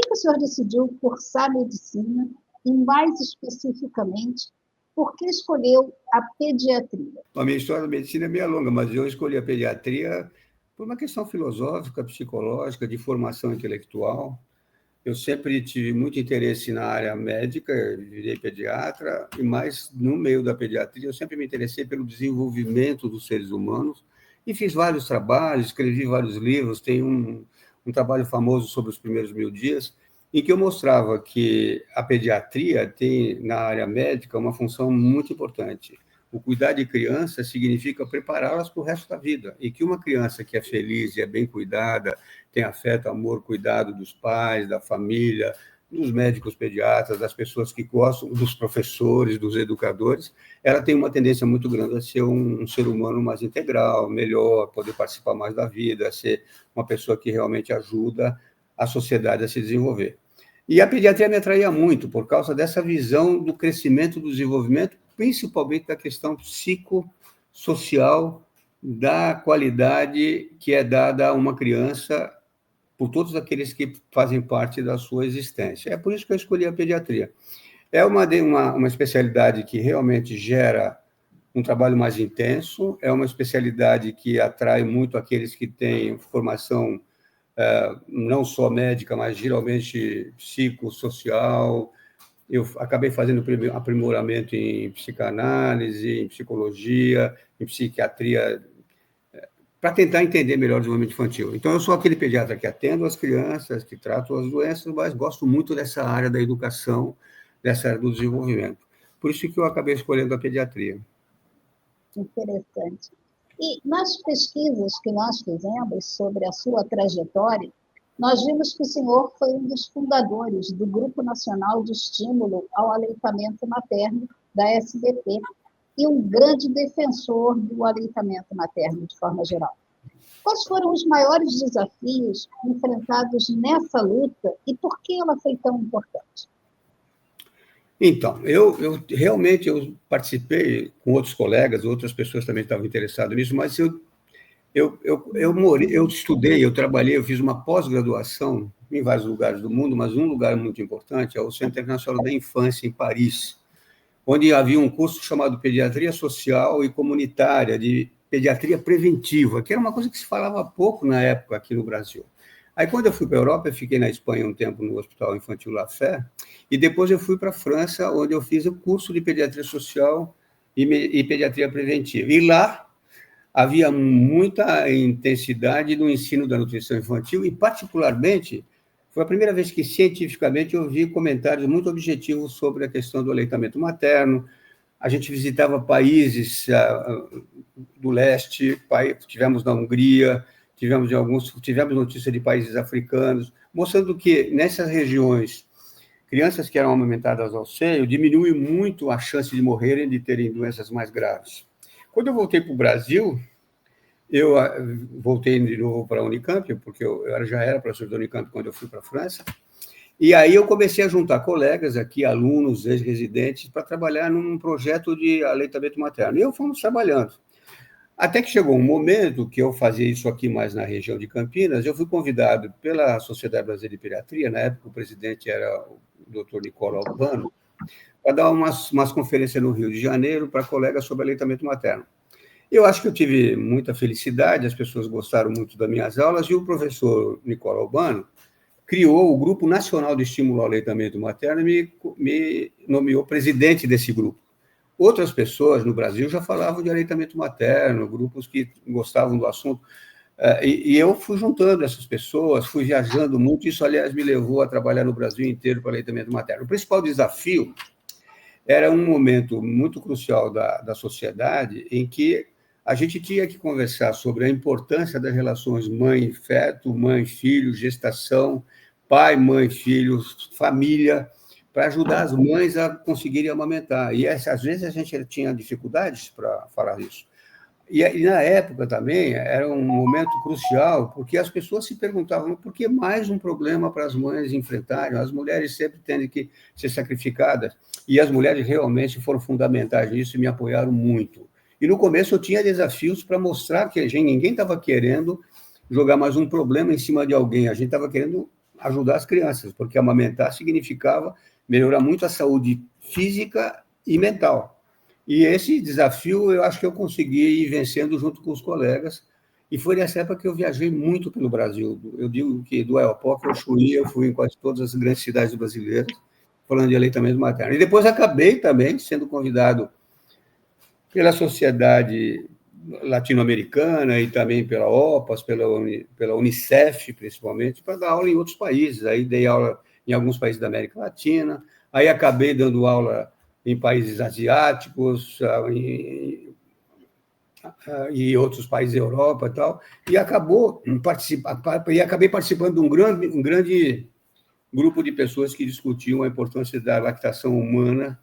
que o senhor decidiu cursar medicina e, mais especificamente, por que escolheu a pediatria? A minha história da medicina é meio longa, mas eu escolhi a pediatria por uma questão filosófica, psicológica, de formação intelectual. Eu sempre tive muito interesse na área médica, virei pediatra, e mais no meio da pediatria, eu sempre me interessei pelo desenvolvimento dos seres humanos, e fiz vários trabalhos, escrevi vários livros, tem um trabalho famoso sobre os primeiros 1000 dias, em que eu mostrava que a pediatria tem, na área médica, uma função muito importante. O cuidar de crianças significa prepará-las para o resto da vida, e que uma criança que é feliz e é bem cuidada, tem afeto, amor, cuidado dos pais, da família, dos médicos pediatras, das pessoas que gostam, dos professores, dos educadores, ela tem uma tendência muito grande a ser um ser humano mais integral, melhor, poder participar mais da vida, ser uma pessoa que realmente ajuda a sociedade a se desenvolver. E a pediatria me atraía muito por causa dessa visão do crescimento, do desenvolvimento, principalmente da questão psicossocial, da qualidade que é dada a uma criança por todos aqueles que fazem parte da sua existência. É por isso que eu escolhi a pediatria. É uma especialidade que realmente gera um trabalho mais intenso, é uma especialidade que atrai muito aqueles que têm formação não só médica, mas geralmente psicossocial. Eu acabei fazendo aprimoramento em psicanálise, em psicologia, em psiquiatria, para tentar entender melhor o desenvolvimento infantil. Então, eu sou aquele pediatra que atendo as crianças, que trato as doenças, mas gosto muito dessa área da educação, dessa área do desenvolvimento. Por isso que eu acabei escolhendo a pediatria. Interessante. E nas pesquisas que nós fizemos sobre a sua trajetória, nós vimos que o senhor foi um dos fundadores do Grupo Nacional de Estímulo ao Aleitamento Materno, da SBP, e um grande defensor do aleitamento materno, de forma geral. Quais foram os maiores desafios enfrentados nessa luta e por que ela foi tão importante? Então, eu realmente participei com outros colegas, outras pessoas também estavam interessadas nisso, mas eu estudei, eu trabalhei, eu fiz uma pós-graduação em vários lugares do mundo, mas um lugar muito importante é o Centro Internacional da Infância, em Paris, onde havia um curso chamado Pediatria Social e Comunitária, de pediatria preventiva, que era uma coisa que se falava pouco na época aqui no Brasil. Aí, quando eu fui para a Europa, eu fiquei na Espanha um tempo no Hospital Infantil La Fé, e depois eu fui para a França, onde eu fiz o curso de Pediatria Social e Pediatria Preventiva. E lá havia muita intensidade no ensino da nutrição infantil, e, particularmente, foi a primeira vez que, cientificamente, eu vi comentários muito objetivos sobre a questão do aleitamento materno. A gente visitava países do leste, tivemos na Hungria, tivemos notícia de países africanos, mostrando que, nessas regiões, crianças que eram amamentadas ao seio diminui muito a chance de morrerem, de terem doenças mais graves. Quando eu voltei para o Brasil, eu voltei de novo para a Unicamp, porque eu já era professor da Unicamp quando eu fui para a França, e aí eu comecei a juntar colegas aqui, alunos, ex-residentes, para trabalhar num projeto de aleitamento materno. E eu fomos trabalhando. Até que chegou um momento que eu fazia isso aqui mais na região de Campinas, eu fui convidado pela Sociedade Brasileira de Pediatria, na época o presidente era o Dr. Nicola Albano, para dar umas conferências no Rio de Janeiro para colegas sobre aleitamento materno. Eu acho que eu tive muita felicidade, as pessoas gostaram muito das minhas aulas, e o professor Nicola Albano criou o Grupo Nacional de Estímulo ao Aleitamento Materno e me nomeou presidente desse grupo. Outras pessoas no Brasil já falavam de aleitamento materno, grupos que gostavam do assunto, e eu fui juntando essas pessoas, fui viajando muito, isso, aliás, me levou a trabalhar no Brasil inteiro para aleitamento materno. O principal desafio era um momento muito crucial da sociedade em que a gente tinha que conversar sobre a importância das relações mãe-feto, mãe-filho, gestação, pai, mãe, filhos, família, para ajudar as mães a conseguirem amamentar. E, às vezes, a gente tinha dificuldades para falar isso. E, na época, também, era um momento crucial, porque as pessoas se perguntavam por que mais um problema para as mães enfrentarem? As mulheres sempre têm que ser sacrificadas, e as mulheres realmente foram fundamentais nisso e me apoiaram muito. E, no começo, eu tinha desafios para mostrar que ninguém estava querendo jogar mais um problema em cima de alguém, a gente estava querendo ajudar as crianças, porque amamentar significava melhorar muito a saúde física e mental. E esse desafio eu acho que eu consegui ir vencendo junto com os colegas, e foi nessa época que eu viajei muito pelo Brasil. Eu digo que do Oiapoque ao Chuí, eu fui em quase todas as grandes cidades brasileiras, falando de aleitamento materno. E depois acabei também sendo convidado pela Sociedade Latino-Americana e também pela OPAS, pela Unicef, principalmente, para dar aula em outros países. Aí dei aula em alguns países da América Latina, aí acabei dando aula em países asiáticos, e outros países da Europa e tal, e acabei participando de um grande grupo de pessoas que discutiam a importância da lactação humana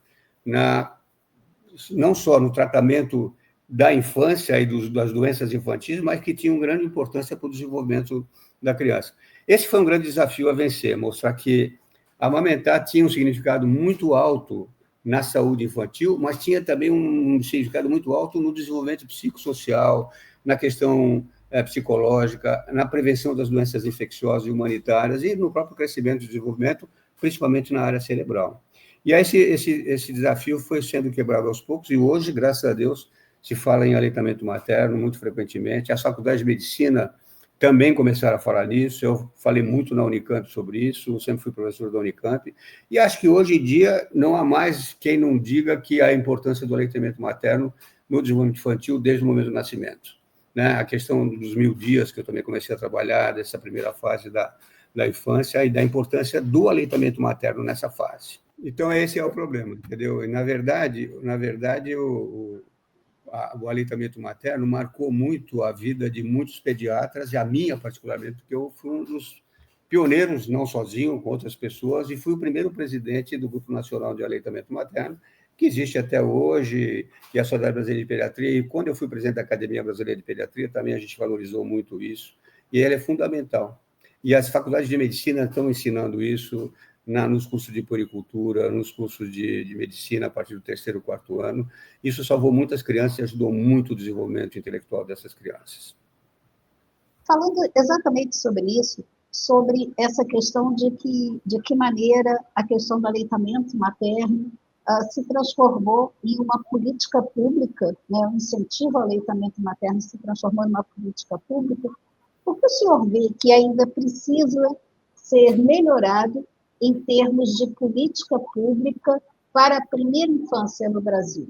não só no tratamento da infância e das doenças infantis, mas que tinham grande importância para o desenvolvimento da criança. Esse foi um grande desafio a vencer, mostrar que amamentar tinha um significado muito alto na saúde infantil, mas tinha também um significado muito alto no desenvolvimento psicossocial, na questão psicológica, na prevenção das doenças infecciosas e humanitárias e no próprio crescimento e desenvolvimento, principalmente na área cerebral. E aí esse desafio foi sendo quebrado aos poucos, e hoje, graças a Deus, se fala em aleitamento materno muito frequentemente. As faculdades de medicina também começaram a falar nisso, eu falei muito na Unicamp sobre isso, sempre fui professor da Unicamp, e acho que hoje em dia não há mais quem não diga que há a importância do aleitamento materno no desenvolvimento infantil desde o momento do nascimento. Né? A questão dos 1000 dias, que eu também comecei a trabalhar, dessa primeira fase da infância, e da importância do aleitamento materno nessa fase. Então, esse é o problema, entendeu? E, na verdade o aleitamento materno marcou muito a vida de muitos pediatras, e a minha particularmente, porque eu fui um dos pioneiros, não sozinho, com outras pessoas, e fui o primeiro presidente do Grupo Nacional de Aleitamento Materno, que existe até hoje, e a Sociedade Brasileira de Pediatria, e quando eu fui presidente da Academia Brasileira de Pediatria, também a gente valorizou muito isso, e ele é fundamental. E as faculdades de medicina estão ensinando isso nos cursos de puericultura, nos cursos de medicina a partir do 3º, 4º ano. Isso salvou muitas crianças e ajudou muito o desenvolvimento intelectual dessas crianças. Falando exatamente sobre isso, sobre essa questão de que maneira a questão do aleitamento materno se transformou em uma política pública, né, o incentivo ao aleitamento materno se transformou em uma política pública, o que o senhor vê que ainda precisa ser melhorado em termos de política pública para a primeira infância no Brasil?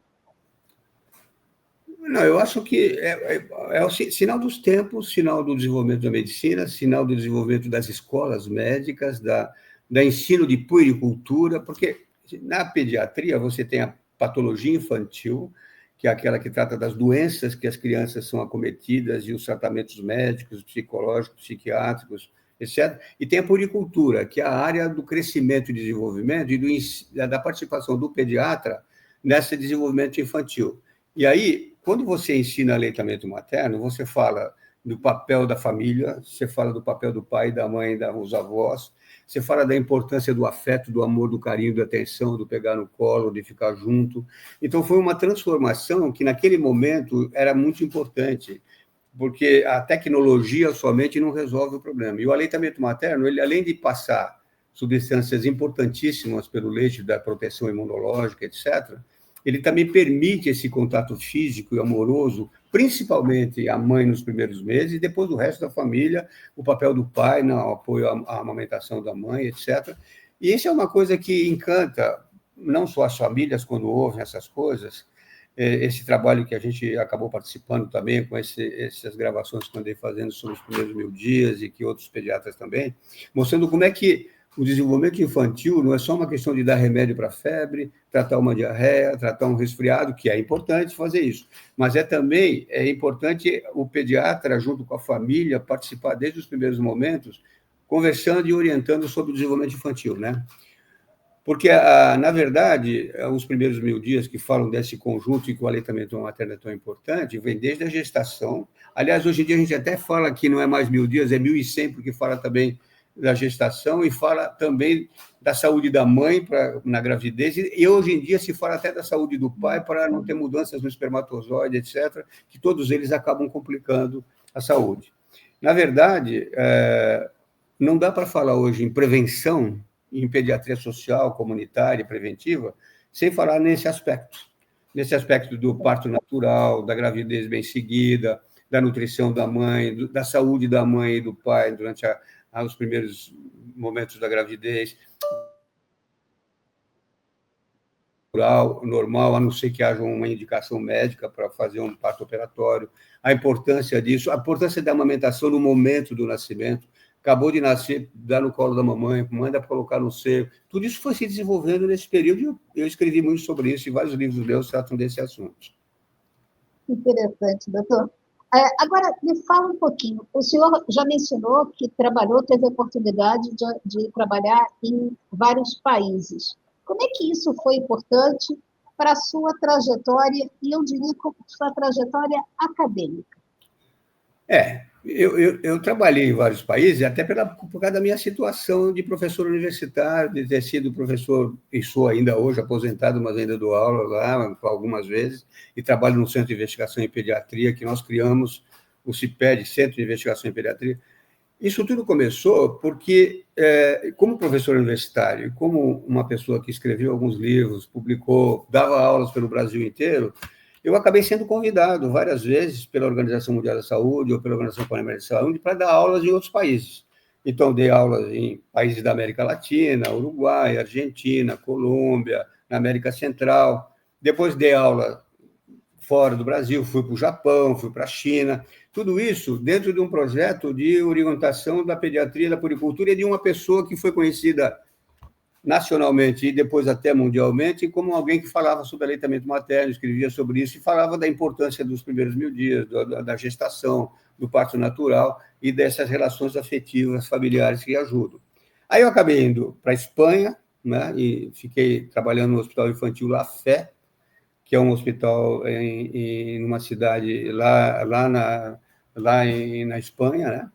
Não, eu acho que é o sinal dos tempos, sinal do desenvolvimento da medicina, sinal do desenvolvimento das escolas médicas, da ensino de puericultura, porque na pediatria você tem a patologia infantil, que é aquela que trata das doenças que as crianças são acometidas e os tratamentos médicos, psicológicos, psiquiátricos, etc. E tem a puericultura, que é a área do crescimento e desenvolvimento e da participação do pediatra nesse desenvolvimento infantil. E aí, quando você ensina aleitamento materno, você fala do papel da família, você fala do papel do pai, da mãe, dos avós, você fala da importância do afeto, do amor, do carinho, da atenção, do pegar no colo, de ficar junto. Então, foi uma transformação que, naquele momento, era muito importante, porque a tecnologia somente não resolve o problema. E o aleitamento materno, ele, além de passar substâncias importantíssimas pelo leite da proteção imunológica, etc., ele também permite esse contato físico e amoroso, principalmente a mãe nos primeiros meses, e depois o resto da família, o papel do pai no apoio à amamentação da mãe, etc. E isso é uma coisa que encanta não só as famílias quando ouvem essas coisas, esse trabalho que a gente acabou participando também com essas gravações que andei fazendo sobre os primeiros 1000 dias e que outros pediatras também, mostrando como é que o desenvolvimento infantil não é só uma questão de dar remédio para febre, tratar uma diarreia, tratar um resfriado, que é importante fazer isso, mas também é importante o pediatra, junto com a família, participar desde os primeiros momentos, conversando e orientando sobre o desenvolvimento infantil, né? Porque, na verdade, os primeiros 1000 dias que falam desse conjunto e que o aleitamento materno é tão importante, vem desde a gestação. Aliás, hoje em dia a gente até fala que não é mais 1000 dias, é 1100, porque fala também da gestação e fala também da saúde da mãe na gravidez, e hoje em dia se fala até da saúde do pai para não ter mudanças no espermatozoide, etc., que todos eles acabam complicando a saúde. Na verdade, não dá para falar hoje em prevenção, em pediatria social, comunitária, preventiva, sem falar nesse aspecto do parto natural, da gravidez bem seguida, da nutrição da mãe, da saúde da mãe e do pai durante os primeiros momentos da gravidez, normal, a não ser que haja uma indicação médica para fazer um parto operatório, a importância disso, a importância da amamentação no momento do nascimento, acabou de nascer, dá no colo da mamãe, manda colocar no seio, tudo isso foi se desenvolvendo nesse período, e eu escrevi muito sobre isso, e vários livros meus tratam desse assunto. Interessante, doutor. Agora, me fala um pouquinho, o senhor já mencionou que trabalhou, teve a oportunidade de trabalhar em vários países. Como é que isso foi importante para a sua trajetória, e eu diria, sua trajetória acadêmica? Eu trabalhei em vários países, até por causa da minha situação de professor universitário, de ter sido professor, e sou ainda hoje aposentado, mas ainda dou aula lá algumas vezes, e trabalho no Centro de Investigação em Pediatria, que nós criamos, o CIPED, Centro de Investigação em Pediatria. Isso tudo começou porque, como professor universitário, como uma pessoa que escreveu alguns livros, publicou, dava aulas pelo Brasil inteiro, eu acabei sendo convidado várias vezes pela Organização Mundial da Saúde ou pela Organização Pan-Americana de Saúde para dar aulas em outros países. Então, dei aulas em países da América Latina, Uruguai, Argentina, Colômbia, na América Central. Depois dei aula fora do Brasil, fui para o Japão, fui para a China. Tudo isso dentro de um projeto de orientação da pediatria e da puericultura e de uma pessoa que foi conhecida nacionalmente e depois até mundialmente, como alguém que falava sobre aleitamento materno, escrevia sobre isso e falava da importância dos primeiros 1000 dias, da gestação, do parto natural e dessas relações afetivas familiares que ajudam. Aí eu acabei indo para a Espanha, né, e fiquei trabalhando no Hospital Infantil La Fé, que é um hospital em uma cidade lá na Espanha, né,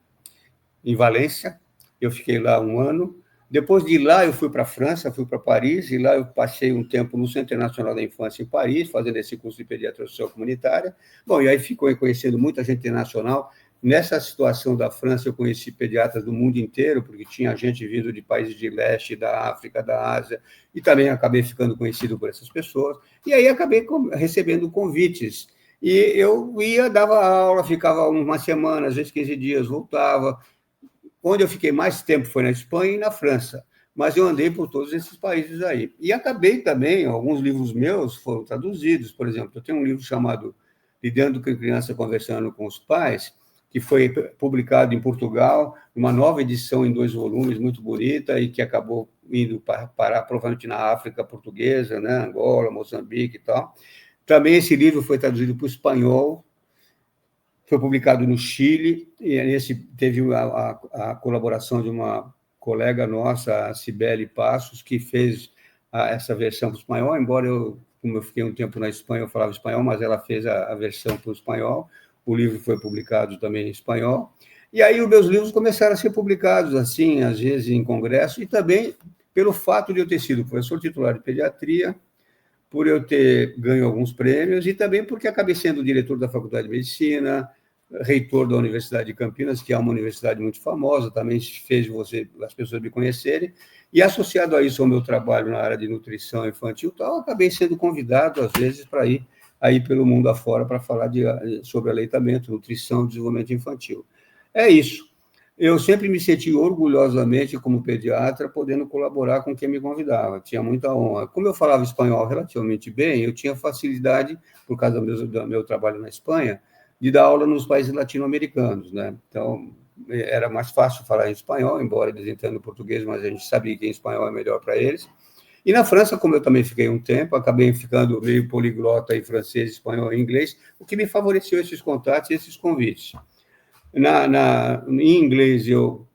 em Valência. Eu fiquei lá 1 ano. Depois de lá, eu fui para a França, fui para Paris, e lá eu passei um tempo no Centro Internacional da Infância em Paris, fazendo esse curso de pediatria social comunitária. Bom, e aí ficou conhecendo muita gente internacional. Nessa situação da França, eu conheci pediatras do mundo inteiro, porque tinha gente vindo de países de leste, da África, da Ásia, e também acabei ficando conhecido por essas pessoas. E aí acabei recebendo convites. E eu ia, dava aula, ficava uma semana, às vezes 15 dias, voltava. Onde eu fiquei mais tempo foi na Espanha e na França, mas eu andei por todos esses países aí. E acabei também, alguns livros meus foram traduzidos, por exemplo, eu tenho um livro chamado Lidando com Criança Conversando com os Pais, que foi publicado em Portugal, uma nova edição em 2 volumes, muito bonita, e que acabou indo parar provavelmente na África portuguesa, né, Angola, Moçambique e tal. Também esse livro foi traduzido para o espanhol, foi publicado no Chile, e nesse teve a colaboração de uma colega nossa, a Cibele Passos, que fez essa versão para o espanhol, embora como eu fiquei um tempo na Espanha, eu falava espanhol, mas ela fez a versão para o espanhol. O livro foi publicado também em espanhol. E aí os meus livros começaram a ser publicados, assim, às vezes em congresso, e também pelo fato de eu ter sido professor titular de pediatria, por eu ter ganho alguns prêmios, e também porque acabei sendo diretor da Faculdade de Medicina, reitor da Universidade de Campinas, que é uma universidade muito famosa, também fez as pessoas me conhecerem, e associado a isso ao meu trabalho na área de nutrição infantil, tal, acabei sendo convidado, às vezes, para ir aí pelo mundo afora para falar sobre aleitamento, nutrição e desenvolvimento infantil. É isso. Eu sempre me senti orgulhosamente, como pediatra, podendo colaborar com quem me convidava. Tinha muita honra. Como eu falava espanhol relativamente bem, eu tinha facilidade, por causa do meu trabalho na Espanha, de dar aula nos países latino-americanos, né? Então, era mais fácil falar em espanhol, embora eles entendam português, mas a gente sabia que em espanhol é melhor para eles. E na França, como eu também fiquei um tempo, acabei ficando meio poliglota em francês, espanhol e inglês, o que me favoreceu esses contatos e esses convites. Em inglês,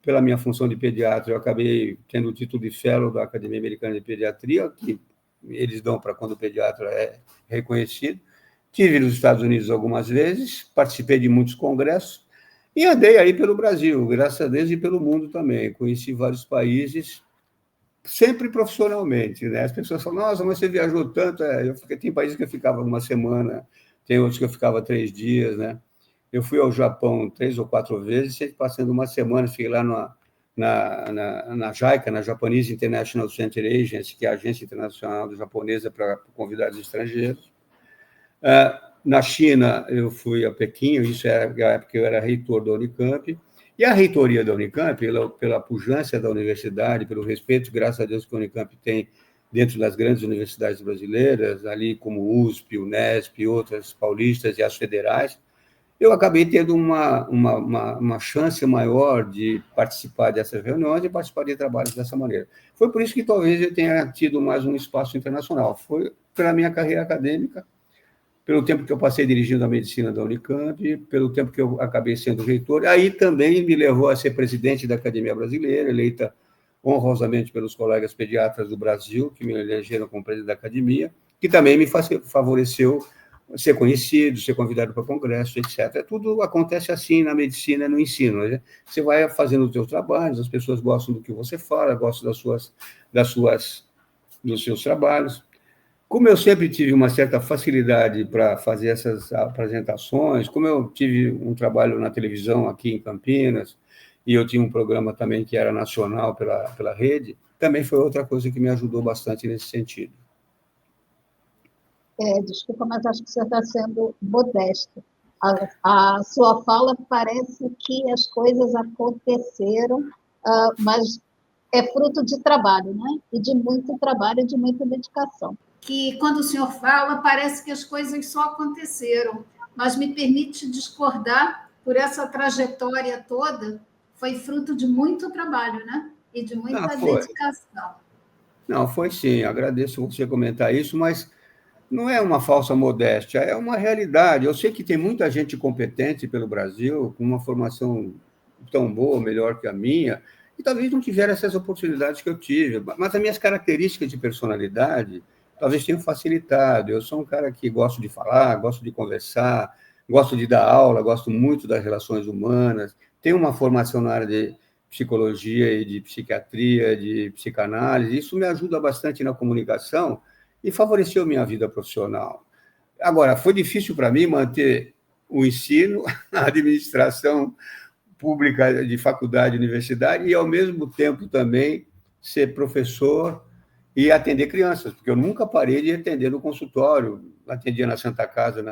pela minha função de pediatra, eu acabei tendo o título de Fellow da Academia Americana de Pediatria, que eles dão para quando o pediatra é reconhecido. Estive nos Estados Unidos algumas vezes, participei de muitos congressos e andei aí pelo Brasil, graças a Deus, e pelo mundo também. Conheci vários países, sempre profissionalmente, né? As pessoas falam, nossa, mas você viajou tanto. Tem países que eu ficava 1 semana, tem outros que eu ficava 3 dias, né? Eu fui ao Japão 3 ou 4 vezes, sempre passando 1 semana, fiquei lá na JICA, na Japanese International Center Agency, que é a agência internacional japonesa para convidados estrangeiros. Na China, eu fui a Pequim, isso era a época que eu era reitor da Unicamp, e a reitoria da Unicamp, pela pujança da universidade, pelo respeito, graças a Deus, que a Unicamp tem dentro das grandes universidades brasileiras, ali como USP, Unesp, outras paulistas e as federais, eu acabei tendo uma chance maior de participar dessas reuniões e participar de trabalhos dessa maneira. Foi por isso que talvez eu tenha tido mais um espaço internacional. Foi pela minha carreira acadêmica, pelo tempo que eu passei dirigindo a medicina da Unicamp, pelo tempo que eu acabei sendo reitor. Aí também me levou a ser presidente da Academia Brasileira, eleita honrosamente pelos colegas pediatras do Brasil, que me elegeram como presidente da Academia, que também me favoreceu ser conhecido, ser convidado para congresso, etc. Tudo acontece assim na medicina, no ensino. Né? Você vai fazendo os seus trabalhos, as pessoas gostam do que você fala, gostam dos seus trabalhos. Como eu sempre tive uma certa facilidade para fazer essas apresentações, como eu tive um trabalho na televisão aqui em Campinas, e eu tinha um programa também que era nacional pela rede, também foi outra coisa que me ajudou bastante nesse sentido. Desculpa, mas acho que você está sendo modesto. A sua fala parece que as coisas aconteceram, mas é fruto de trabalho, né? E de muito trabalho e de muita dedicação. Que quando o senhor fala, parece que as coisas só aconteceram, mas me permite discordar, por essa trajetória toda, foi fruto de muito trabalho, né? E de muita dedicação. Não, foi sim, agradeço você comentar isso, mas não é uma falsa modéstia, é uma realidade. Eu sei que tem muita gente competente pelo Brasil, com uma formação tão boa, melhor que a minha, e talvez não tiveram essas oportunidades que eu tive, mas as minhas características de personalidade talvez tenham facilitado. Eu sou um cara que gosto de falar, gosto de conversar, gosto de dar aula, gosto muito das relações humanas, tenho uma formação na área de psicologia e de psiquiatria, de psicanálise, isso me ajuda bastante na comunicação, e favoreceu minha vida profissional. Agora, foi difícil para mim manter o ensino, a administração pública de faculdade e universidade, e, ao mesmo tempo, também ser professor e atender crianças, porque eu nunca parei de atender no consultório, atendia na Santa Casa,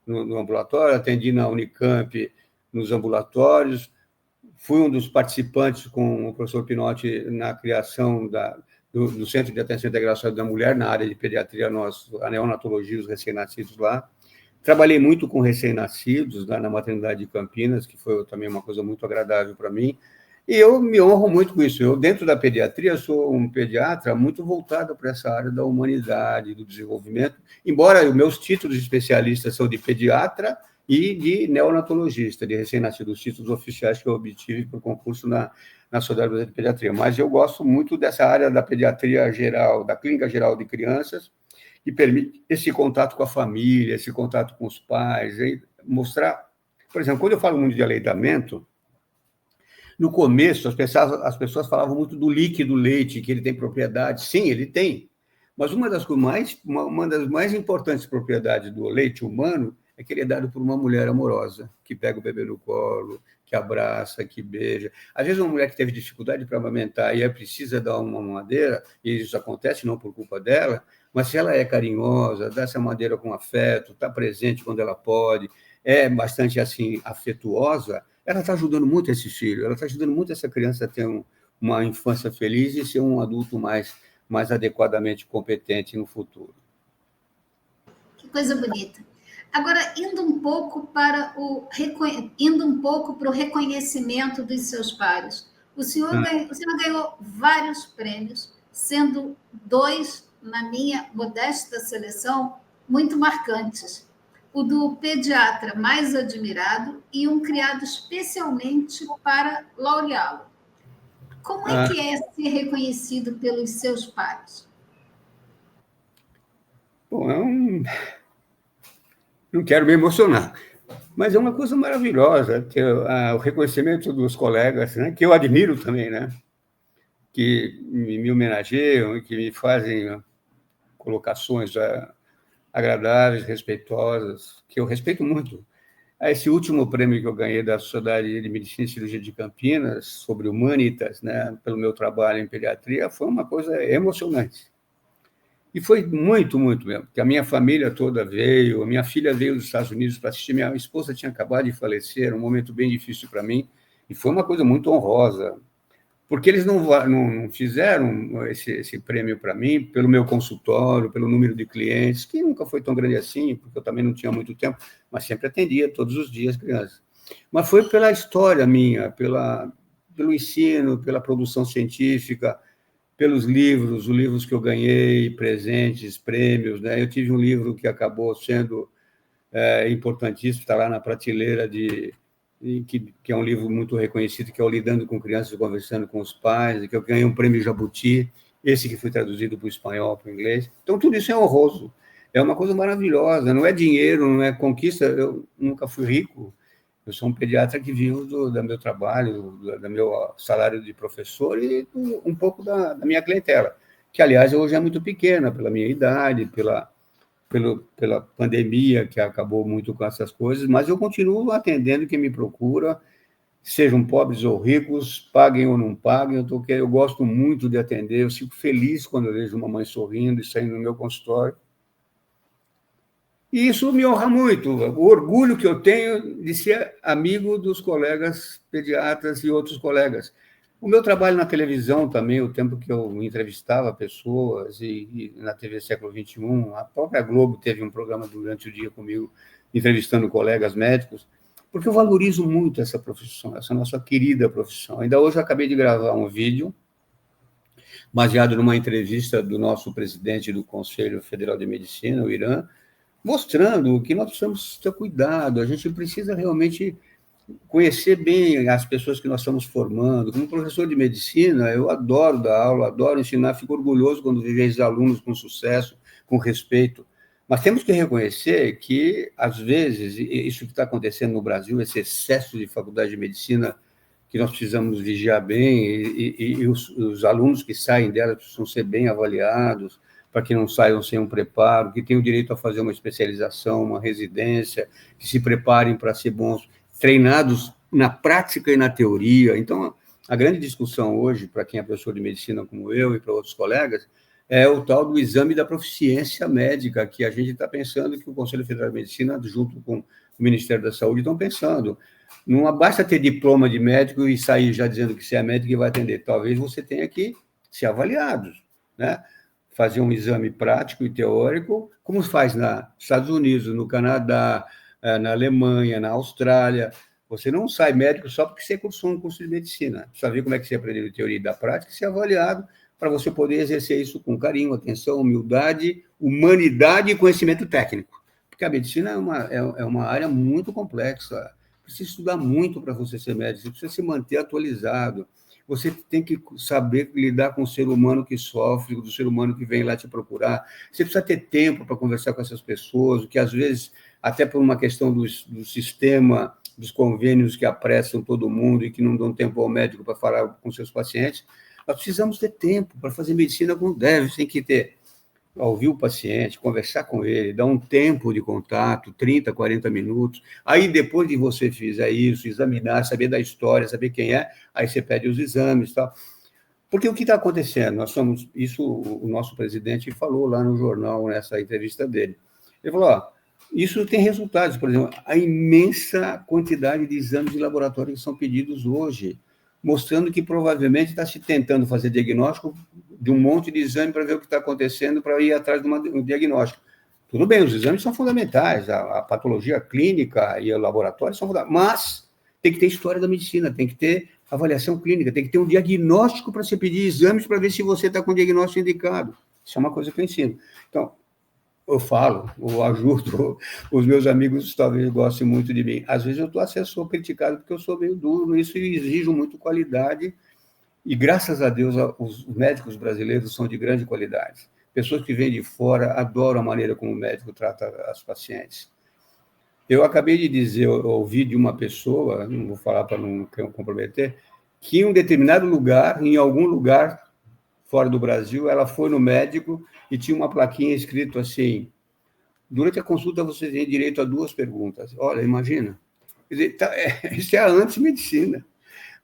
no ambulatório, atendi na Unicamp, nos ambulatórios, fui um dos participantes com o professor Pinotti na criação do Centro de Atenção Integração da Mulher, na área de pediatria, a neonatologia, os recém-nascidos lá. Trabalhei muito com recém-nascidos lá na maternidade de Campinas, que foi também uma coisa muito agradável para mim, e eu me honro muito com isso. Eu, dentro da pediatria, sou um pediatra muito voltado para essa área da humanidade, do desenvolvimento, embora os meus títulos de especialista são de pediatra e de neonatologista, de recém-nascido, os títulos oficiais que eu obtive por concurso na Sociedade Brasileira de Pediatria. Mas eu gosto muito dessa área da pediatria geral, da clínica geral de crianças, que permite esse contato com a família, esse contato com os pais, mostrar... Por exemplo, quando eu falo muito de aleitamento, no começo, as pessoas falavam muito do líquido leite, que ele tem propriedades. Sim, ele tem. Mas uma das mais importantes propriedades do leite humano é que ele é dado por uma mulher amorosa, que pega o bebê no colo, que abraça, que beija. Às vezes, uma mulher que teve dificuldade para amamentar e precisa dar uma mamadeira, e isso acontece não por culpa dela, mas se ela é carinhosa, dá essa mamadeira com afeto, está presente quando ela pode, é bastante assim afetuosa, ela está ajudando muito esse filho, ela está ajudando muito essa criança a ter uma infância feliz e ser um adulto mais adequadamente competente no futuro. Que coisa bonita. Agora, indo um pouco para o reconhecimento dos seus pares. O senhor ganhou vários prêmios, sendo 2, na minha modesta seleção, muito marcantes. O do pediatra mais admirado e um criado especialmente para laureá-lo. Como é que é ser reconhecido pelos seus pares? Bom, não quero me emocionar, mas é uma coisa maravilhosa ter o reconhecimento dos colegas, né, que eu admiro também, né, que me homenageiam e que me fazem colocações agradáveis, respeitosas, que eu respeito muito. Esse último prêmio que eu ganhei da Sociedade de Medicina e Cirurgia de Campinas, sobre Humanitas, né, pelo meu trabalho em pediatria, foi uma coisa emocionante. E foi muito, muito mesmo, porque a minha família toda veio, a minha filha veio dos Estados Unidos para assistir, minha esposa tinha acabado de falecer, um momento bem difícil para mim, e foi uma coisa muito honrosa, porque eles não fizeram esse prêmio para mim pelo meu consultório, pelo número de clientes, que nunca foi tão grande assim, porque eu também não tinha muito tempo, mas sempre atendia todos os dias crianças. Mas foi pela história minha, pelo ensino, pela produção científica, pelos livros, os livros que eu ganhei, presentes, prêmios, né? Eu tive um livro que acabou sendo importantíssimo, está lá na prateleira que é um livro muito reconhecido, que é o Lidando com Crianças e Conversando com os Pais, que eu ganhei um prêmio Jabuti, esse que foi traduzido para o espanhol, para o inglês. Então, tudo isso é honroso, é uma coisa maravilhosa, não é dinheiro, não é conquista, eu nunca fui rico, eu sou um pediatra que vivo do meu trabalho, do meu salário de professor e um pouco da minha clientela, que, aliás, hoje é muito pequena, pela minha idade, pela pandemia, que acabou muito com essas coisas, mas eu continuo atendendo quem me procura, sejam pobres ou ricos, paguem ou não paguem, eu gosto muito de atender, eu fico feliz quando eu vejo uma mãe sorrindo e saindo do meu consultório. E isso me honra muito, o orgulho que eu tenho de ser amigo dos colegas pediatras e outros colegas. O meu trabalho na televisão também, o tempo que eu entrevistava pessoas, e na TV Século XXI, a própria Globo teve um programa durante o dia comigo, entrevistando colegas médicos, porque eu valorizo muito essa profissão, essa nossa querida profissão. Ainda hoje eu acabei de gravar um vídeo, baseado numa entrevista do nosso presidente do Conselho Federal de Medicina, o Irã, mostrando que nós precisamos ter cuidado, a gente precisa realmente conhecer bem as pessoas que nós estamos formando. Como professor de medicina, eu adoro dar aula, adoro ensinar, fico orgulhoso quando vejo alunos com sucesso, com respeito. Mas temos que reconhecer que, às vezes, isso que está acontecendo no Brasil, esse excesso de faculdade de medicina, que nós precisamos vigiar bem, e os alunos que saem dela precisam ser bem avaliados, para que não saiam sem um preparo, que tenham o direito a fazer uma especialização, uma residência, que se preparem para ser bons, treinados na prática e na teoria. Então, a grande discussão hoje, para quem é professor de medicina como eu e para outros colegas, é o tal do exame da proficiência médica, que a gente está pensando, que o Conselho Federal de Medicina, junto com o Ministério da Saúde, estão pensando. Não basta ter diploma de médico e sair já dizendo que você é médico e vai atender. Talvez você tenha que ser avaliado, né? Fazer um exame prático e teórico, como faz nos Estados Unidos, no Canadá, na Alemanha, na Austrália. Você não sai médico só porque você cursou um curso de medicina. Precisa ver como é que você aprendeu a teoria da prática e ser avaliado para você poder exercer isso com carinho, atenção, humildade, humanidade e conhecimento técnico. Porque a medicina é uma área muito complexa. Precisa estudar muito para você ser médico, você precisa se manter atualizado. Você tem que saber lidar com o ser humano que sofre, do ser humano que vem lá te procurar. Você precisa ter tempo para conversar com essas pessoas, que às vezes, até por uma questão do sistema, dos convênios que apressam todo mundo e que não dão tempo ao médico para falar com seus pacientes, nós precisamos ter tempo para fazer medicina como deve. Você tem que ouvir o paciente, conversar com ele, dar um tempo de contato, 30, 40 minutos. Aí, depois de você fizer isso, examinar, saber da história, saber quem é, aí você pede os exames e tal. Porque o que está acontecendo? Isso o nosso presidente falou lá no jornal, nessa entrevista dele. Ele falou, isso tem resultados, por exemplo, a imensa quantidade de exames de laboratório que são pedidos hoje, mostrando que provavelmente está se tentando fazer diagnóstico de um monte de exame para ver o que está acontecendo, para ir atrás de um diagnóstico. Tudo bem, os exames são fundamentais, a patologia clínica e o laboratório são fundamentais, mas tem que ter história da medicina, tem que ter avaliação clínica, tem que ter um diagnóstico para você pedir exames para ver se você está com o diagnóstico indicado. Isso é uma coisa que eu ensino. Então, eu falo, eu ajudo, os meus amigos talvez gostem muito de mim. Às vezes eu sou criticado porque eu sou meio duro nisso e exijo muito qualidade, e graças a Deus os médicos brasileiros são de grande qualidade. Pessoas que vêm de fora adoram a maneira como o médico trata as pacientes. Eu acabei de dizer, eu ouvi de uma pessoa, não vou falar para não comprometer, que em um determinado lugar, em algum lugar fora do Brasil, ela foi no médico e tinha uma plaquinha escrito assim: durante a consulta você tem direito a 2 perguntas. Olha, imagina, Quer dizer, isso é a antimedicina.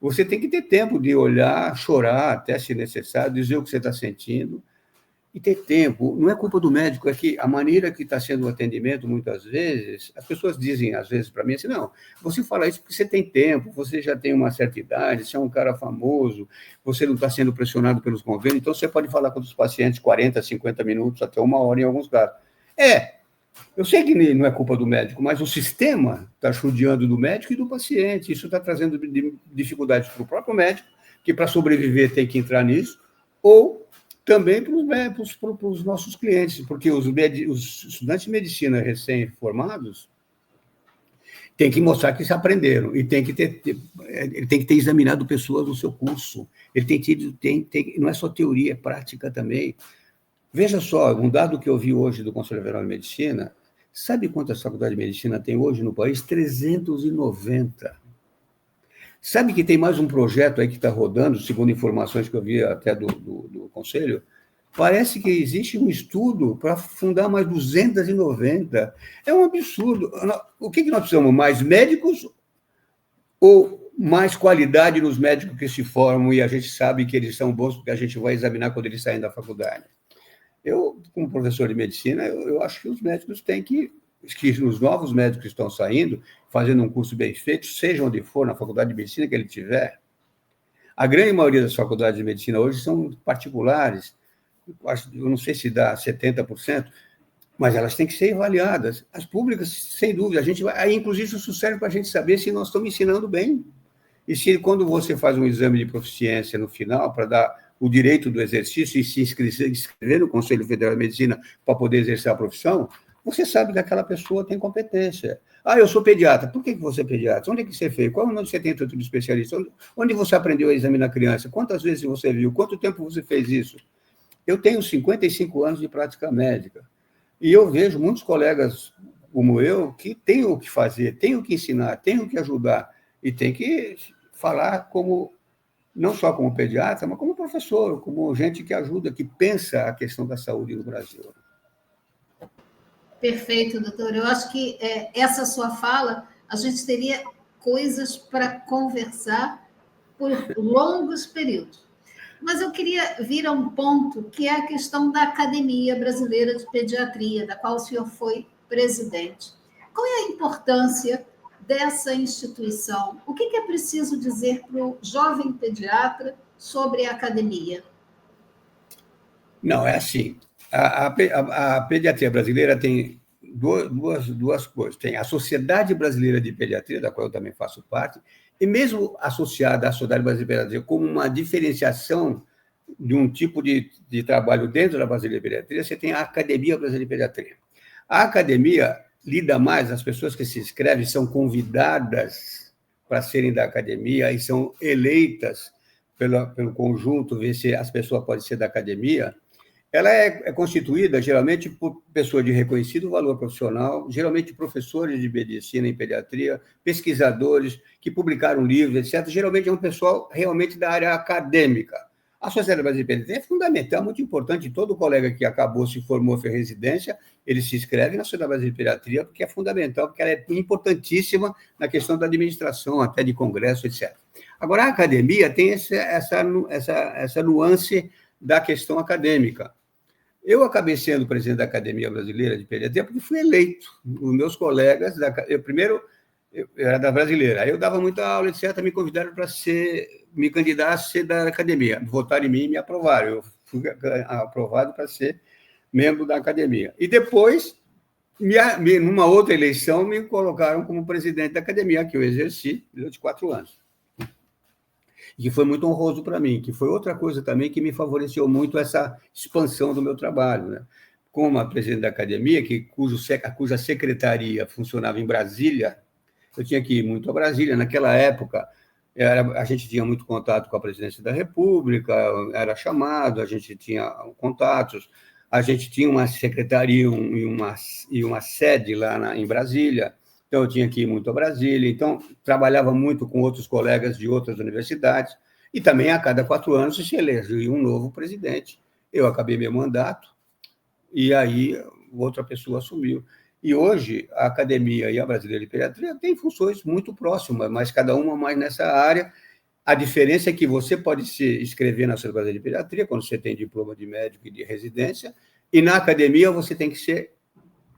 Você tem que ter tempo de olhar, chorar, até se necessário, dizer o que você está sentindo, e ter tempo. Não é culpa do médico, é que a maneira que está sendo o atendimento, muitas vezes, as pessoas dizem, às vezes, para mim, assim, não, você fala isso porque você tem tempo, você já tem uma certa idade, você é um cara famoso, você não está sendo pressionado pelos convênios, então você pode falar com os pacientes 40, 50 minutos, até 1 hora em alguns casos. Eu sei que não é culpa do médico, mas o sistema está judiando do médico e do paciente. Isso está trazendo dificuldades para o próprio médico, que para sobreviver tem que entrar nisso, ou também para os nossos clientes, porque os estudantes de medicina recém-formados têm que mostrar que se aprenderam e tem que ter examinado pessoas no seu curso. Ele não é só teoria, é prática também. Veja só, um dado que eu vi hoje do Conselho Federal de Medicina, sabe quantas faculdades de medicina tem hoje no país? 390. Sabe que tem mais um projeto aí que está rodando, segundo informações que eu vi até do Conselho? Parece que existe um estudo para fundar mais 290. É um absurdo. O que nós precisamos? Mais médicos ou mais qualidade nos médicos que se formam e a gente sabe que eles são bons porque a gente vai examinar quando eles saem da faculdade? Eu, como professor de medicina, eu acho que os médicos têm que os novos médicos que estão saindo, fazendo um curso bem feito, seja onde for, na faculdade de medicina que ele tiver, a grande maioria das faculdades de medicina hoje são particulares, eu não sei se dá 70%, mas elas têm que ser avaliadas. As públicas, sem dúvida, aí, inclusive, isso serve para a gente saber se nós estamos ensinando bem. E se, quando você faz um exame de proficiência no final, para dar o direito do exercício e se inscrever no Conselho Federal de Medicina para poder exercer a profissão, você sabe que aquela pessoa tem competência. Eu sou pediatra. Por que você é pediatra? Onde é que você fez? Qual é o nome que você tem título de especialista? Onde você aprendeu a examinar criança? Quantas vezes você viu? Quanto tempo você fez isso? Eu tenho 55 anos de prática médica. E eu vejo muitos colegas como eu que têm o que fazer, têm o que ensinar, têm o que ajudar. E tem que falar não só como pediatra, mas como professor, como gente que ajuda, que pensa a questão da saúde no Brasil. Perfeito, doutor. Eu acho que essa sua fala, a gente teria coisas para conversar por longos períodos. Mas eu queria vir a um ponto que é a questão da Academia Brasileira de Pediatria, da qual o senhor foi presidente. Qual é a importância dessa instituição? O que é preciso dizer para o jovem pediatra sobre a academia? Não, é assim. A pediatria brasileira tem duas coisas. Tem a Sociedade Brasileira de Pediatria, da qual eu também faço parte, e mesmo associada à Sociedade Brasileira de Pediatria como uma diferenciação de um tipo de trabalho dentro da Brasileira de Pediatria, você tem a Academia Brasileira de Pediatria. A academia lida mais, as pessoas que se inscrevem são convidadas para serem da academia e são eleitas pelo conjunto, ver se as pessoas podem ser da academia. Ela é constituída, geralmente, por pessoas de reconhecido valor profissional, geralmente professores de medicina e pediatria, pesquisadores que publicaram livros, etc. Geralmente é um pessoal realmente da área acadêmica. A Sociedade Brasileira de Pediatria é fundamental, muito importante. Todo colega que acabou, se formou, fez residência, ele se inscreve na Sociedade Brasileira de Pediatria, porque é fundamental, porque ela é importantíssima na questão da administração, até de congresso, etc. Agora, a academia tem essa nuance da questão acadêmica. Eu acabei sendo presidente da Academia Brasileira de Pediatria porque fui eleito. Os meus colegas, primeiro, eu era da brasileira, aí eu dava muita aula, etc., me convidaram para me candidatar a ser da academia, votaram em mim e me aprovaram. Eu fui aprovado para ser membro da academia. E depois, numa outra eleição, me colocaram como presidente da academia, que eu exerci durante 4 anos. E que foi muito honroso para mim, que foi outra coisa também que me favoreceu muito essa expansão do meu trabalho, né? Como a presidente da academia, cuja secretaria funcionava em Brasília, eu tinha que ir muito a Brasília. Naquela época, a gente tinha muito contato com a presidência da República, era chamado, a gente tinha contatos, a gente tinha uma secretaria e uma sede lá em Brasília. Então, eu tinha que ir muito a Brasília, então, trabalhava muito com outros colegas de outras universidades, e também, a cada 4 anos, se elegia um novo presidente. Eu acabei meu mandato, e aí outra pessoa assumiu. E hoje, a Academia e a Brasileira de Pediatria têm funções muito próximas, mas cada uma mais nessa área. A diferença é que você pode se inscrever na Sociedade Brasileira de Pediatria, quando você tem diploma de médico e de residência, e na academia você tem que ser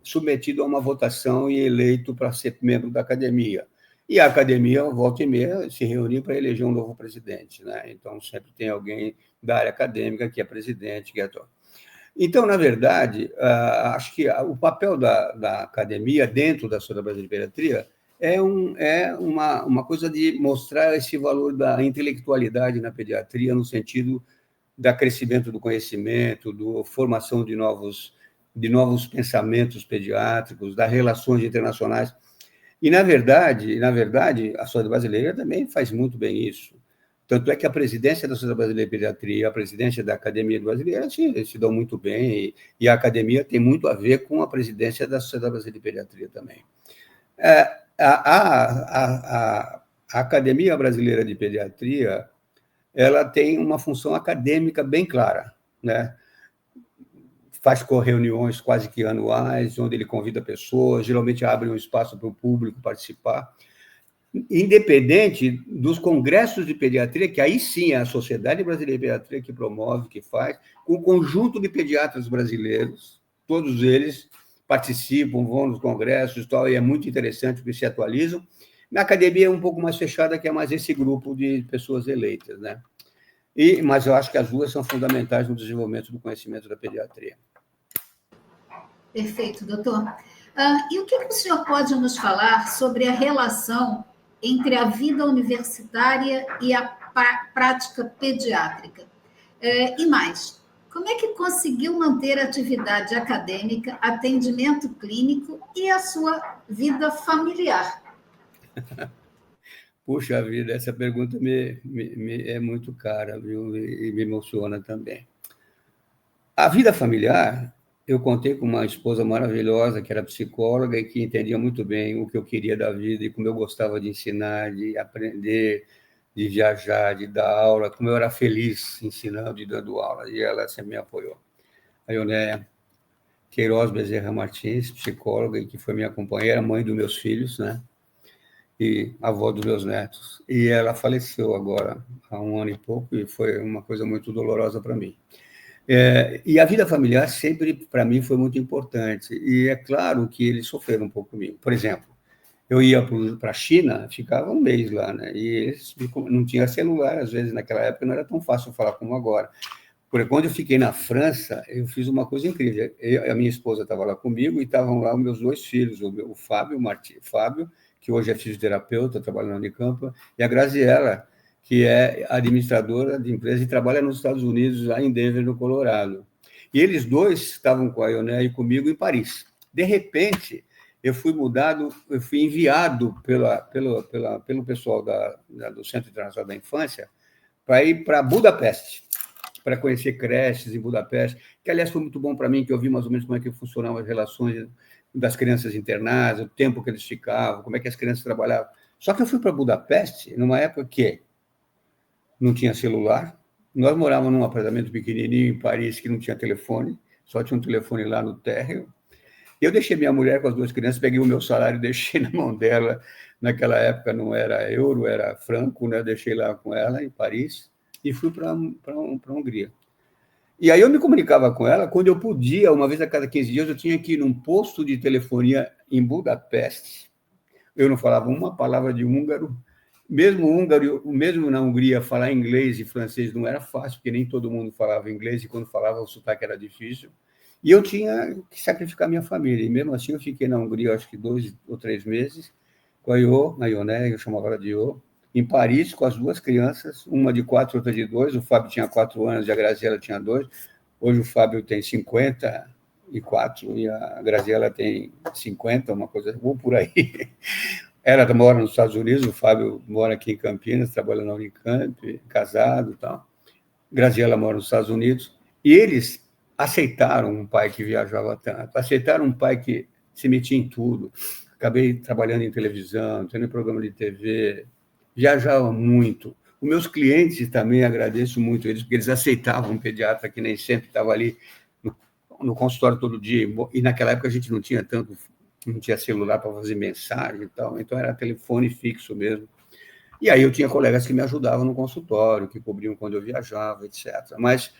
submetido a uma votação e eleito para ser membro da academia. E a academia, volta e meia, se reunir para eleger um novo presidente, né? Então, sempre tem alguém da área acadêmica que é presidente, que é ator. Então, na verdade, acho que o papel da academia dentro da Sociedade Brasileira de Pediatria é uma coisa de mostrar esse valor da intelectualidade na pediatria, no sentido do crescimento do conhecimento, da formação de novos pensamentos pediátricos, das relações internacionais. E, na verdade, a Sociedade Brasileira também faz muito bem isso. Tanto é que a presidência da Sociedade Brasileira de Pediatria e a presidência da Academia Brasileira se dão muito bem, e a academia tem muito a ver com a presidência da Sociedade Brasileira de Pediatria também. A Academia Brasileira de Pediatria, ela tem uma função acadêmica bem clara, né? Faz reuniões quase que anuais, onde ele convida pessoas, geralmente abre um espaço para o público participar, independente dos congressos de pediatria, que aí sim é a Sociedade Brasileira de Pediatria que promove, que faz, com o conjunto de pediatras brasileiros, todos eles participam, vão nos congressos e tal, e é muito interessante porque se atualizam. Na academia é um pouco mais fechada, que é mais esse grupo de pessoas eleitas, né? Mas eu acho que as duas são fundamentais no desenvolvimento do conhecimento da pediatria. Perfeito, doutor. E o que o senhor pode nos falar sobre a relação entre a vida universitária e a prática pediátrica? E mais, como é que conseguiu manter a atividade acadêmica, atendimento clínico e a sua vida familiar? Puxa vida, essa pergunta é muito cara, viu? E me emociona também. A vida familiar, eu contei com uma esposa maravilhosa, que era psicóloga e que entendia muito bem o que eu queria da vida e como eu gostava de ensinar, de aprender, de viajar, de dar aula, como eu era feliz ensinando e dando aula, e ela sempre me apoiou. A Ionéia Queiroz Bezerra Martins, psicóloga, e que foi minha companheira, mãe dos meus filhos, né? E avó dos meus netos. E ela faleceu agora, há 1 ano e pouco, e foi uma coisa muito dolorosa para mim. E a vida familiar sempre, para mim, foi muito importante. E é claro que eles sofreram um pouco comigo. Por exemplo, eu ia para a China, ficava 1 mês lá, né? E eles não tinha celular, às vezes, naquela época, não era tão fácil falar como agora. Porque quando eu fiquei na França, eu fiz uma coisa incrível. A minha esposa estava lá comigo e estavam lá os meus 2 filhos, o Fábio, que hoje é fisioterapeuta, trabalha na Unicamp, e a Graziella, que é administradora de empresa e trabalha nos Estados Unidos, lá em Denver, no Colorado. E eles dois estavam com a Ioné e comigo em Paris. De repente, eu fui enviado pelo pessoal do Centro Internacional da Infância para ir para Budapeste, para conhecer creches em Budapeste, que, aliás, foi muito bom para mim, que eu vi mais ou menos como é que funcionavam as relações das crianças internadas, o tempo que eles ficavam, como é que as crianças trabalhavam. Só que eu fui para Budapeste numa época que não tinha celular, nós morávamos num apartamento pequenininho em Paris que não tinha telefone, só tinha um telefone lá no térreo. Eu deixei minha mulher com as 2 crianças, peguei o meu salário e deixei na mão dela. Naquela época não era euro, era franco, né? Eu deixei lá com ela em Paris e fui para a Hungria. E aí eu me comunicava com ela quando eu podia, uma vez a cada 15 dias, eu tinha que ir num posto de telefonia em Budapeste. Eu não falava uma palavra de húngaro. Mesmo na Hungria, falar inglês e francês não era fácil, porque nem todo mundo falava inglês, e quando falava o sotaque era difícil. E eu tinha que sacrificar minha família. E mesmo assim eu fiquei na Hungria, acho que 2 ou 3 meses, com a Ioné, eu chamava ela de Iô, em Paris, com as 2 crianças, uma de 4, outra de 2. O Fábio tinha 4 anos e a Graziella tinha 2. Hoje o Fábio tem 54 e a Graziella tem 50, uma coisa, ou por aí. Ela mora nos Estados Unidos, o Fábio mora aqui em Campinas, trabalha na Unicamp, casado e tal. Graziella mora nos Estados Unidos. E eles aceitaram um pai que viajava tanto, aceitaram um pai que se metia em tudo. Acabei trabalhando em televisão, tendo programa de TV, viajava muito. Os meus clientes também, agradeço muito eles, porque eles aceitavam um pediatra que nem sempre estava ali no consultório todo dia. E naquela época a gente não tinha tanto não tinha celular para fazer mensagem e tal, então era telefone fixo mesmo. E aí eu tinha colegas que me ajudavam no consultório, que cobriam quando eu viajava, etc. Mas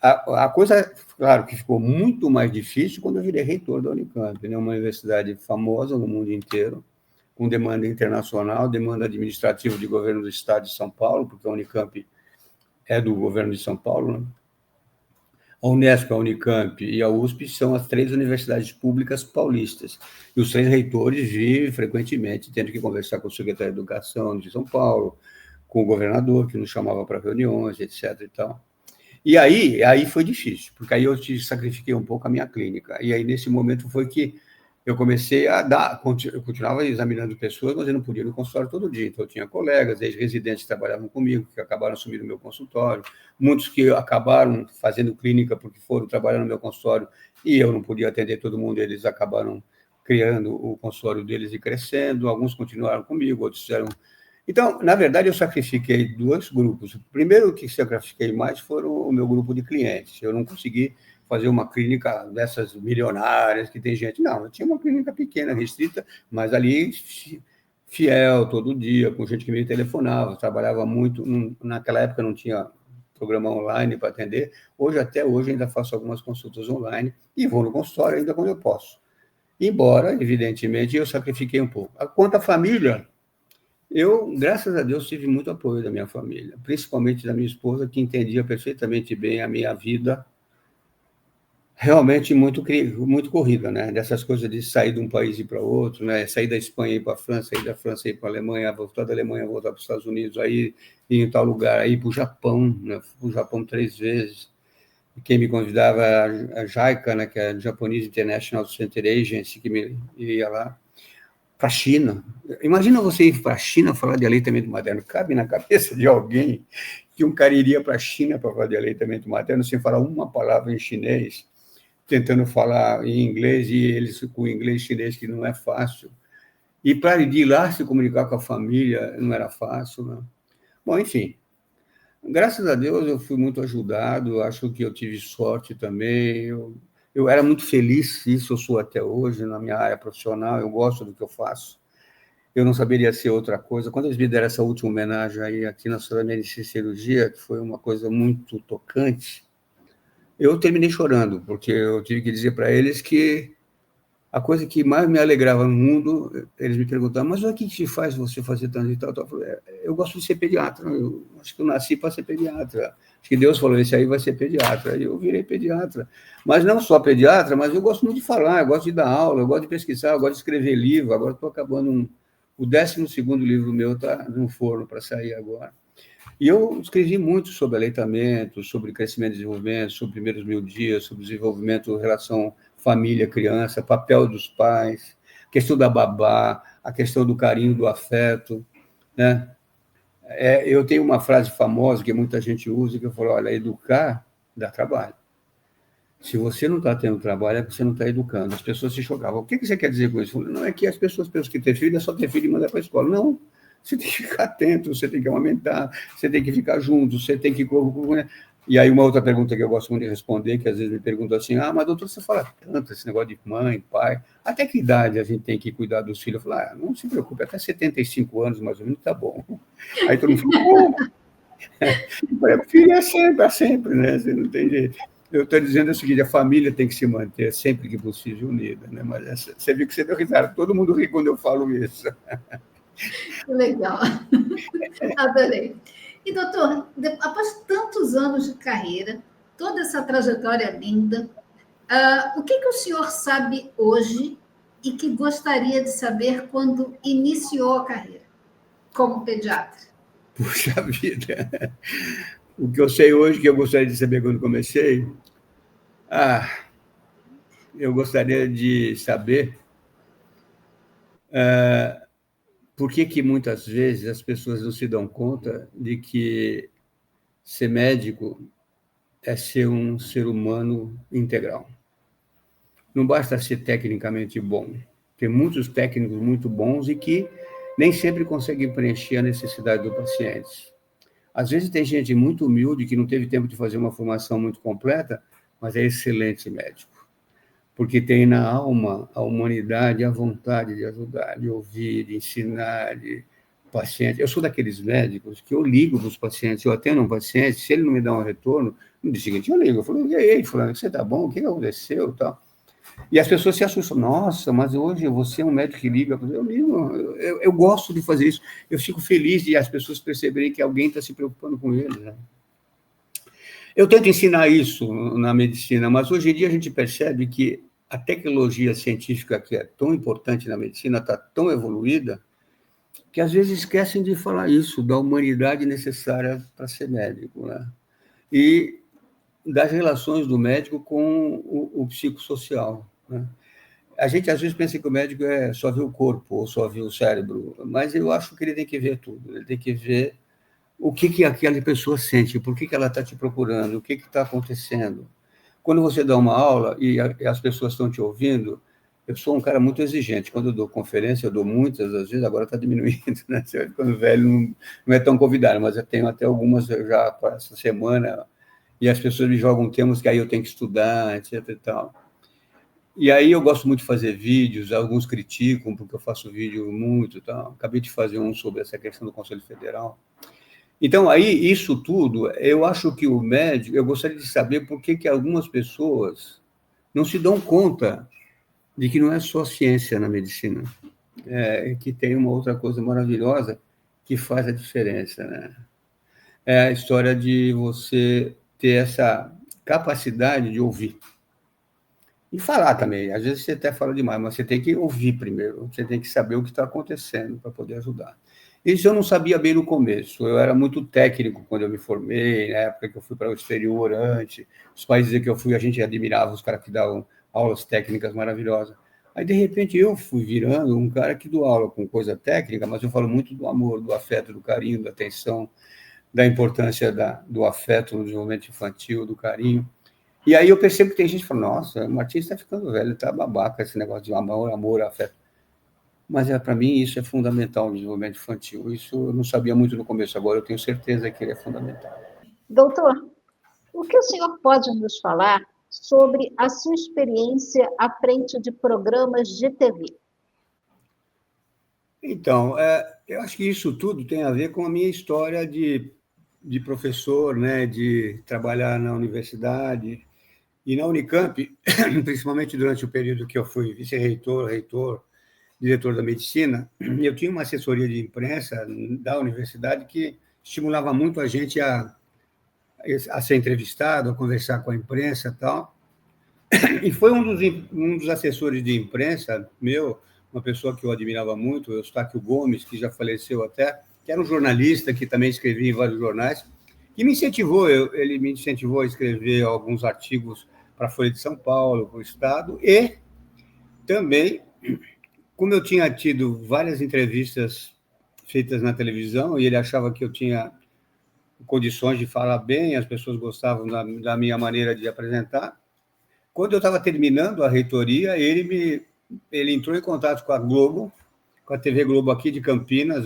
a coisa, claro, que ficou muito mais difícil quando eu virei reitor da Unicamp, né? Uma universidade famosa no mundo inteiro, com demanda internacional, demanda administrativa de governo do Estado de São Paulo, porque a Unicamp é do governo de São Paulo, né? A Unesp, a Unicamp e a USP são as 3 universidades públicas paulistas. E os 3 reitores vivem frequentemente tendo que conversar com o secretário de Educação de São Paulo, com o governador, que nos chamava para reuniões, etc. E tal. E aí foi difícil, porque aí eu sacrifiquei um pouco a minha clínica. E aí, nesse momento, foi que eu comecei a eu continuava examinando pessoas, mas eu não podia ir no consultório todo dia. Então, eu tinha colegas, ex-residentes que trabalhavam comigo, que acabaram assumindo o meu consultório, muitos que acabaram fazendo clínica porque foram trabalhar no meu consultório e eu não podia atender todo mundo, eles acabaram criando o consultório deles e crescendo, alguns continuaram comigo, outros fizeram... Então, na verdade, eu sacrifiquei 2 grupos. O primeiro que sacrifiquei mais foram o meu grupo de clientes. Eu não consegui fazer uma clínica dessas milionárias que tem gente. Não, eu tinha uma clínica pequena, restrita, mas ali fiel, todo dia, com gente que me telefonava, trabalhava muito. Naquela época não tinha programa online para atender. Até hoje, ainda faço algumas consultas online e vou no consultório ainda quando eu posso. Embora, evidentemente, eu sacrifiquei um pouco. Quanto à família, eu, graças a Deus, tive muito apoio da minha família, principalmente da minha esposa, que entendia perfeitamente bem a minha vida, realmente muito corrida, né? Dessas coisas de sair de um país e ir para outro, né? Sair da Espanha e ir para a França, sair da França e ir para a Alemanha, voltar da Alemanha, voltar para os Estados Unidos, aí ir em tal lugar, aí ir para o Japão, né? Fui para o Japão 3 vezes. Quem me convidava era a JICA, né? Que é a Japanese International Center Agency, que me iria lá. Para a China. Imagina você ir para a China falar de aleitamento materno. Cabe na cabeça de alguém que um cara iria para a China para falar de aleitamento materno sem falar uma palavra em chinês, tentando falar em inglês, e eles com o inglês chinês, que não é fácil. E para ir lá se comunicar com a família não era fácil, né? Bom, enfim, graças a Deus eu fui muito ajudado, acho que eu tive sorte também, eu era muito feliz, isso eu sou até hoje, na minha área profissional, eu gosto do que eu faço. Eu não saberia ser outra coisa. Quando eles me deram essa última homenagem aí aqui na Sala de Medicina e Cirurgia, que foi uma coisa muito tocante, eu terminei chorando, porque eu tive que dizer para eles que a coisa que mais me alegrava no mundo, eles me perguntavam, mas o que te faz você fazer tanto e tal? Eu falei, eu gosto de ser pediatra, eu acho que eu nasci para ser pediatra. Acho que Deus falou, esse aí vai ser pediatra. Aí eu virei pediatra. Mas não só pediatra, mas eu gosto muito de falar, eu gosto de dar aula, eu gosto de pesquisar, eu gosto de escrever livro. Agora estou acabando o 12º livro meu, está no forno para sair agora. E eu escrevi muito sobre aleitamento, sobre crescimento e desenvolvimento, sobre primeiros 1000 dias, sobre desenvolvimento, relação família, criança, papel dos pais, questão da babá, a questão do carinho, do afeto, né? Eu tenho uma frase famosa que muita gente usa, que eu falo, olha, educar dá trabalho. Se você não está tendo trabalho, é porque você não está educando. As pessoas se chocavam. O que você quer dizer com isso? Não é que as pessoas pensam que ter filho é só ter filho e mandar para a escola. Não. Você tem que ficar atento, você tem que amamentar, você tem que ficar junto, você tem que... E aí uma outra pergunta que eu gosto muito de responder, que às vezes me perguntam assim, mas doutor, você fala tanto esse negócio de mãe, pai, até que idade a gente tem que cuidar dos filhos? Eu falo, não se preocupe, até 75 anos mais ou menos tá bom. Aí todo mundo fala, filho é sempre, né? Você não tem jeito. Eu estou dizendo o seguinte, a família tem que se manter sempre que possível unida, né? Mas você viu que você deu risada, todo mundo ri quando eu falo isso. Que legal, adorei. E, doutor, após tantos anos de carreira, toda essa trajetória linda, o que o senhor sabe hoje e que gostaria de saber quando iniciou a carreira como pediatra? Puxa vida! O que eu sei hoje, que eu gostaria de saber quando comecei, eu gostaria de saber por que muitas vezes as pessoas não se dão conta de que ser médico é ser um ser humano integral. Não basta ser tecnicamente bom. Tem muitos técnicos muito bons e que nem sempre conseguem preencher a necessidade do paciente. Às vezes tem gente muito humilde que não teve tempo de fazer uma formação muito completa, mas é excelente médico. porque tem na alma a humanidade, a vontade de ajudar, de ouvir, de ensinar, de paciente. Eu sou daqueles médicos que eu ligo para os pacientes, eu atendo um paciente, se ele não me dá um retorno, no dia seguinte eu ligo, eu falo, e aí, fulano, você está bom? O que aconteceu? Tal. E as pessoas se assustam, nossa, mas hoje você é um médico que liga, eu ligo, eu gosto de fazer isso, eu fico feliz de as pessoas perceberem que alguém está se preocupando com eles, né? Eu tento ensinar isso na medicina, mas hoje em dia a gente percebe que a tecnologia científica, que é tão importante na medicina, está tão evoluída, que às vezes esquecem de falar isso, da humanidade necessária para ser médico, né? E das relações do médico com o psicossocial, né? A gente às vezes pensa que o médico só vê o corpo ou só vê o cérebro, mas eu acho que ele tem que ver tudo, ele tem que ver o que aquela pessoa sente, por que ela está te procurando, o que está acontecendo. Quando você dá uma aula e as pessoas estão te ouvindo, eu sou um cara muito exigente. Quando eu dou conferência, eu dou muitas, às vezes agora está diminuindo, né? Quando velho não é tão convidado, mas eu tenho até algumas já para essa semana, e as pessoas me jogam temas que aí eu tenho que estudar, etc. e tal. E aí eu gosto muito de fazer vídeos, alguns criticam, porque eu faço vídeo muito, tal. Acabei de fazer um sobre essa questão do Conselho Federal. Então, aí, isso tudo, eu acho que o médico, eu gostaria de saber por que algumas pessoas não se dão conta de que não é só ciência na medicina, que tem uma outra coisa maravilhosa que faz a diferença, né? É a história de você ter essa capacidade de ouvir. E falar também. Às vezes você até fala demais, mas você tem que ouvir primeiro, você tem que saber o que está acontecendo para poder ajudar. Isso eu não sabia bem no começo, eu era muito técnico quando eu me formei, na época que eu fui para o exterior antes, os países que eu fui, a gente admirava os caras que davam aulas técnicas maravilhosas. Aí, de repente, eu fui virando um cara que dou aula com coisa técnica, mas eu falo muito do amor, do afeto, do carinho, da atenção, da importância do afeto no desenvolvimento infantil, do carinho. E aí eu percebo que tem gente que fala, nossa, o Martins está ficando velho, está babaca esse negócio de amor, afeto. Mas, para mim, isso é fundamental no desenvolvimento infantil. Isso eu não sabia muito no começo, agora eu tenho certeza que ele é fundamental. Doutor, o que o senhor pode nos falar sobre a sua experiência à frente de programas de TV? Então, eu acho que isso tudo tem a ver com a minha história de professor, né, de trabalhar na universidade e na Unicamp, principalmente durante o período que eu fui vice-reitor, reitor, diretor da medicina, eu tinha uma assessoria de imprensa da universidade que estimulava muito a gente a ser entrevistado, a conversar com a imprensa e tal. E foi um dos assessores de imprensa meu, uma pessoa que eu admirava muito, o Eustáquio Gomes, que já faleceu até, que era um jornalista que também escrevia em vários jornais, que me incentivou, ele me incentivou a escrever alguns artigos para a Folha de São Paulo, para o Estado, e também, como eu tinha tido várias entrevistas feitas na televisão, e ele achava que eu tinha condições de falar bem, as pessoas gostavam da minha maneira de apresentar. Quando eu estava terminando a reitoria, ele entrou em contato com a Globo, com a TV Globo aqui de Campinas,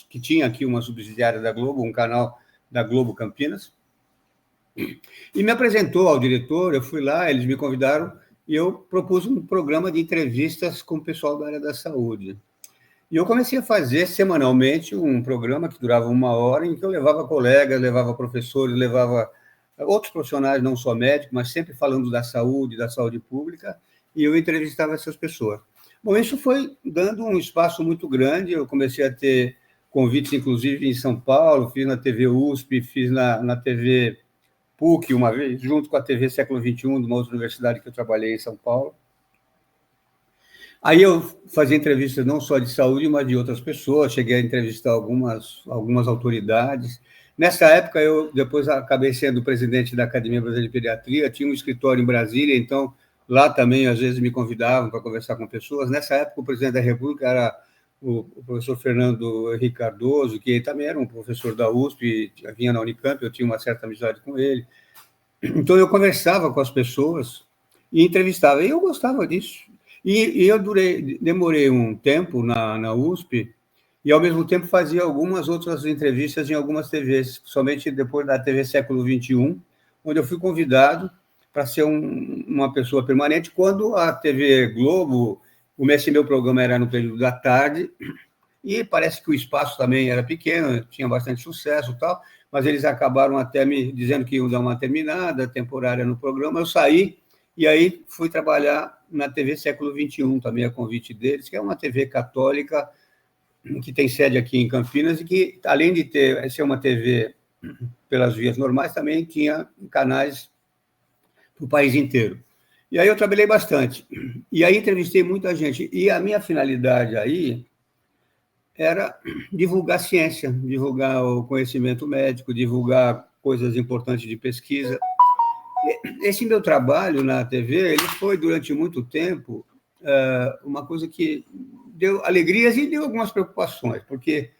que tinha aqui uma subsidiária da Globo, um canal da Globo Campinas, e me apresentou ao diretor. Eu fui lá, eles me convidaram, e eu propus um programa de entrevistas com o pessoal da área da saúde. E eu comecei a fazer semanalmente um programa que durava 1 hora, em que eu levava colegas, levava professores, levava outros profissionais, não só médicos, mas sempre falando da saúde pública, e eu entrevistava essas pessoas. Bom, isso foi dando um espaço muito grande, eu comecei a ter convites, inclusive, em São Paulo, fiz na TV USP, fiz na TV PUC uma vez, junto com a TV Século XXI, de uma outra universidade que eu trabalhei em São Paulo. Aí eu fazia entrevistas não só de saúde, mas de outras pessoas, cheguei a entrevistar algumas autoridades. Nessa época, eu depois acabei sendo presidente da Academia Brasileira de Pediatria, tinha um escritório em Brasília, então lá também, às vezes, me convidavam para conversar com pessoas. Nessa época, o presidente da República era o professor Fernando Henrique Cardoso, que também era um professor da USP, vinha na Unicamp, eu tinha uma certa amizade com ele. Então, eu conversava com as pessoas e entrevistava, e eu gostava disso. E eu demorei um tempo na USP, e, ao mesmo tempo, fazia algumas outras entrevistas em algumas TVs, somente depois da TV Século XXI, onde eu fui convidado para ser uma pessoa permanente, quando a TV Globo, esse meu programa era no período da tarde, e parece que o espaço também era pequeno, tinha bastante sucesso e tal, mas eles acabaram até me dizendo que iam dar uma terminada temporária no programa. Eu saí e aí fui trabalhar na TV Século XXI, também a convite deles, que é uma TV católica que tem sede aqui em Campinas e que, além de ser uma TV pelas vias normais, também tinha canais para o país inteiro. E aí eu trabalhei bastante. E aí entrevistei muita gente. E a minha finalidade aí era divulgar ciência, divulgar o conhecimento médico, divulgar coisas importantes de pesquisa. Esse meu trabalho na TV, ele foi, durante muito tempo, uma coisa que deu alegrias e deu algumas preocupações, porque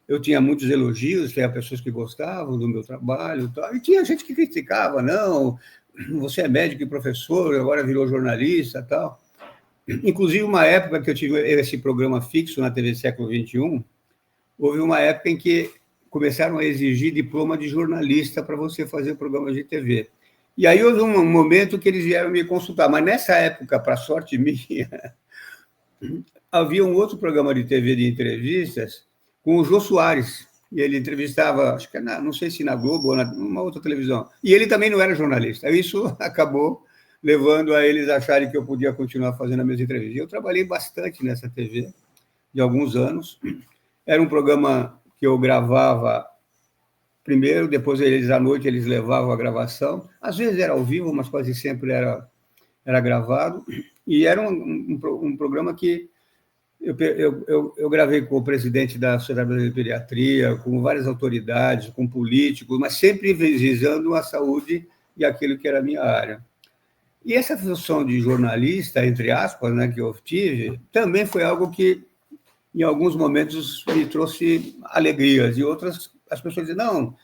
eu tinha muitos elogios, tinha pessoas que gostavam do meu trabalho, e tinha gente que criticava, não, você é médico e professor, agora virou jornalista, tal. Inclusive, uma época que eu tive esse programa fixo na TV Século XXI, houve uma época em que começaram a exigir diploma de jornalista para você fazer programas de TV. E aí houve um momento que eles vieram me consultar, mas nessa época, para sorte minha, havia um outro programa de TV de entrevistas com o Jô Soares, e ele entrevistava, acho que não sei se na Globo ou numa outra televisão, e ele também não era jornalista. Isso acabou levando a eles acharem que eu podia continuar fazendo as minhas entrevistas. Eu trabalhei bastante nessa TV, de alguns anos. Era um programa que eu gravava primeiro, depois à noite eles levavam a gravação. Às vezes era ao vivo, mas quase sempre era gravado. E era um programa que eu gravei com o presidente da Sociedade Brasileira de Pediatria, com várias autoridades, com políticos, mas sempre visando a saúde e aquilo que era a minha área. E essa função de jornalista, entre aspas, né, que eu tive, também foi algo que, em alguns momentos, me trouxe alegrias, e outras, as pessoas dizem, não,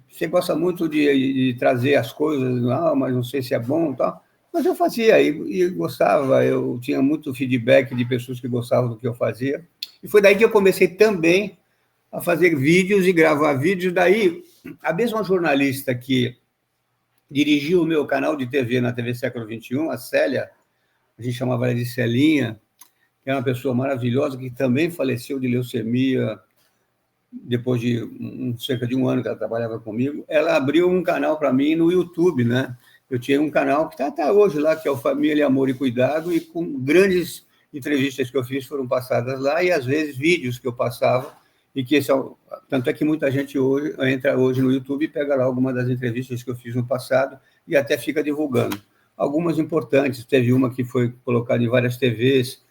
você gosta muito de trazer as coisas, não, mas não sei se é bom e tal. Mas eu fazia e gostava, eu tinha muito feedback de pessoas que gostavam do que eu fazia, e foi daí que eu comecei também a fazer vídeos e gravar vídeos. Daí, a mesma jornalista que dirigiu o meu canal de TV na TV Século XXI, a Célia, a gente chamava ela de Celinha, que é uma pessoa maravilhosa, que também faleceu de leucemia depois de cerca de um ano que ela trabalhava comigo. Ela abriu um canal para mim no YouTube, né? Eu tinha um canal que está até hoje lá, que é o Família, Amor e Cuidado, e com grandes entrevistas que eu fiz foram passadas lá, e às vezes vídeos que eu passava, e que tanto é que muita gente hoje entra hoje no YouTube e pega lá alguma das entrevistas que eu fiz no passado e até fica divulgando. Algumas importantes, teve uma que foi colocada em várias TVs,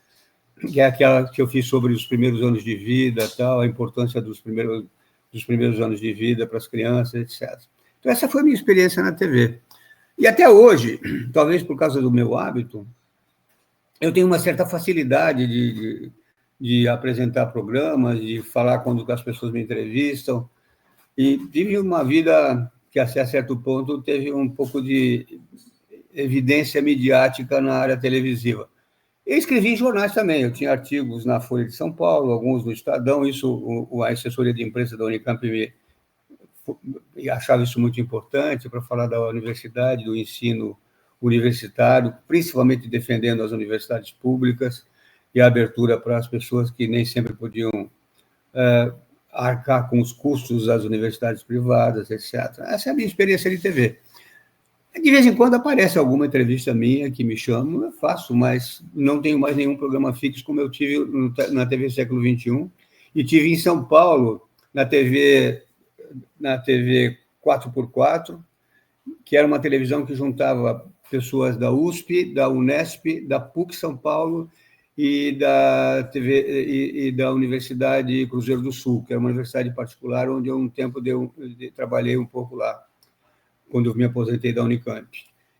que é aquela que eu fiz sobre os primeiros anos de vida, tal, a importância dos primeiros anos de vida para as crianças, etc. Então, essa foi a minha experiência na TV. E até hoje, talvez por causa do meu hábito, eu tenho uma certa facilidade de apresentar programas, de falar quando as pessoas me entrevistam, e tive uma vida que, até certo ponto, teve um pouco de evidência midiática na área televisiva. Eu escrevi em jornais também, eu tinha artigos na Folha de São Paulo, alguns no Estadão, a assessoria de imprensa da Unicamp achava isso muito importante para falar da universidade, do ensino universitário, principalmente defendendo as universidades públicas e a abertura para as pessoas que nem sempre podiam arcar com os custos das universidades privadas, etc. Essa é a minha experiência de TV. De vez em quando aparece alguma entrevista minha que me chamam, eu faço, mas não tenho mais nenhum programa fixo como eu tive na TV Século XXI, e tive em São Paulo, na TV 4x4, que era uma televisão que juntava pessoas da USP, da Unesp, da PUC São Paulo e da da Universidade Cruzeiro do Sul, que era uma universidade particular, onde eu um tempo trabalhei um pouco lá, quando eu me aposentei da Unicamp.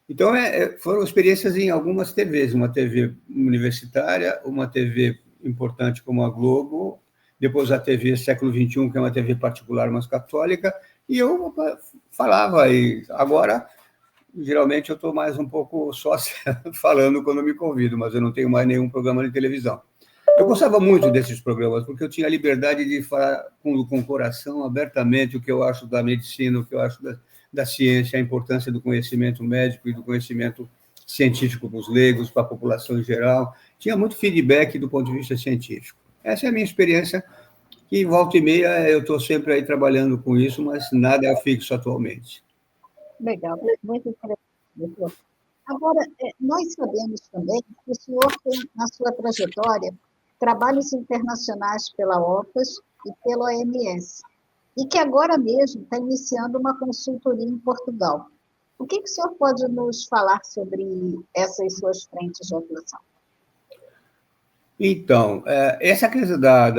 Então, foram experiências em algumas TVs, uma TV universitária, uma TV importante como a Globo, depois a TV Século XXI, que é uma TV particular, mas católica, e eu falava, e agora, geralmente, eu estou mais um pouco só falando quando me convido, mas eu não tenho mais nenhum programa de televisão. Eu gostava muito desses programas, porque eu tinha a liberdade de falar com o coração abertamente o que eu acho da medicina, o que eu acho da ciência, a importância do conhecimento médico e do conhecimento científico para os leigos, para a população em geral. Tinha muito feedback do ponto de vista científico. Essa é a minha experiência, que volta e meia eu estou sempre aí trabalhando com isso, mas nada é fixo atualmente. Legal, muito interessante, doutor. Agora, nós sabemos também que o senhor tem, na sua trajetória, trabalhos internacionais pela OPAS e pela OMS, e que agora mesmo está iniciando uma consultoria em Portugal. O que o senhor pode nos falar sobre essas suas frentes de atuação? Então, essa crise da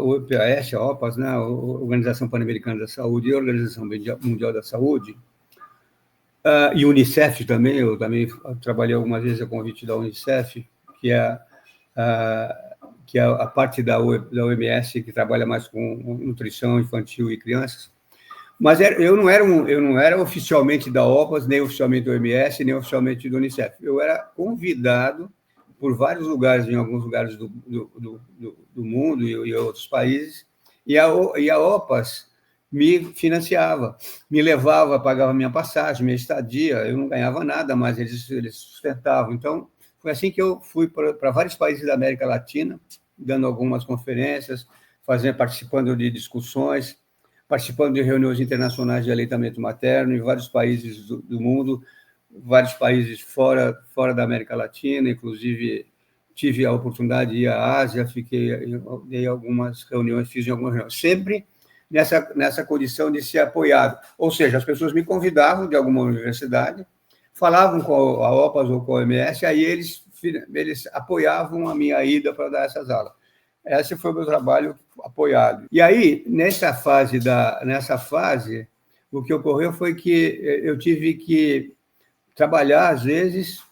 OPAS, a OPAS, né, a Organização Pan-Americana da Saúde e a Organização Mundial da Saúde, e o Unicef também, eu também trabalhei algumas vezes a convite da Unicef, que é a parte da OMS que trabalha mais com nutrição infantil e crianças. Mas eu não era oficialmente da OPAS, nem oficialmente da OMS, nem oficialmente do Unicef. Eu era convidado por vários lugares, em alguns lugares do mundo e outros países, e a OPAS me financiava, me levava, pagava minha passagem, minha estadia, eu não ganhava nada, mas eles sustentavam. Então, foi assim que eu fui para vários países da América Latina, dando algumas conferências, participando de discussões, participando de reuniões internacionais de aleitamento materno em vários países do mundo, vários países fora da América Latina, inclusive tive a oportunidade de ir à Ásia, dei algumas reuniões, fiz algumas reuniões, sempre nessa condição de ser apoiado. Ou seja, as pessoas me convidavam de alguma universidade, falavam com a OPAS ou com a OMS, aí eles apoiavam a minha ida para dar essas aulas. Esse foi o meu trabalho apoiado. E aí, nessa fase, o que ocorreu foi que eu tive que trabalhar, às vezes,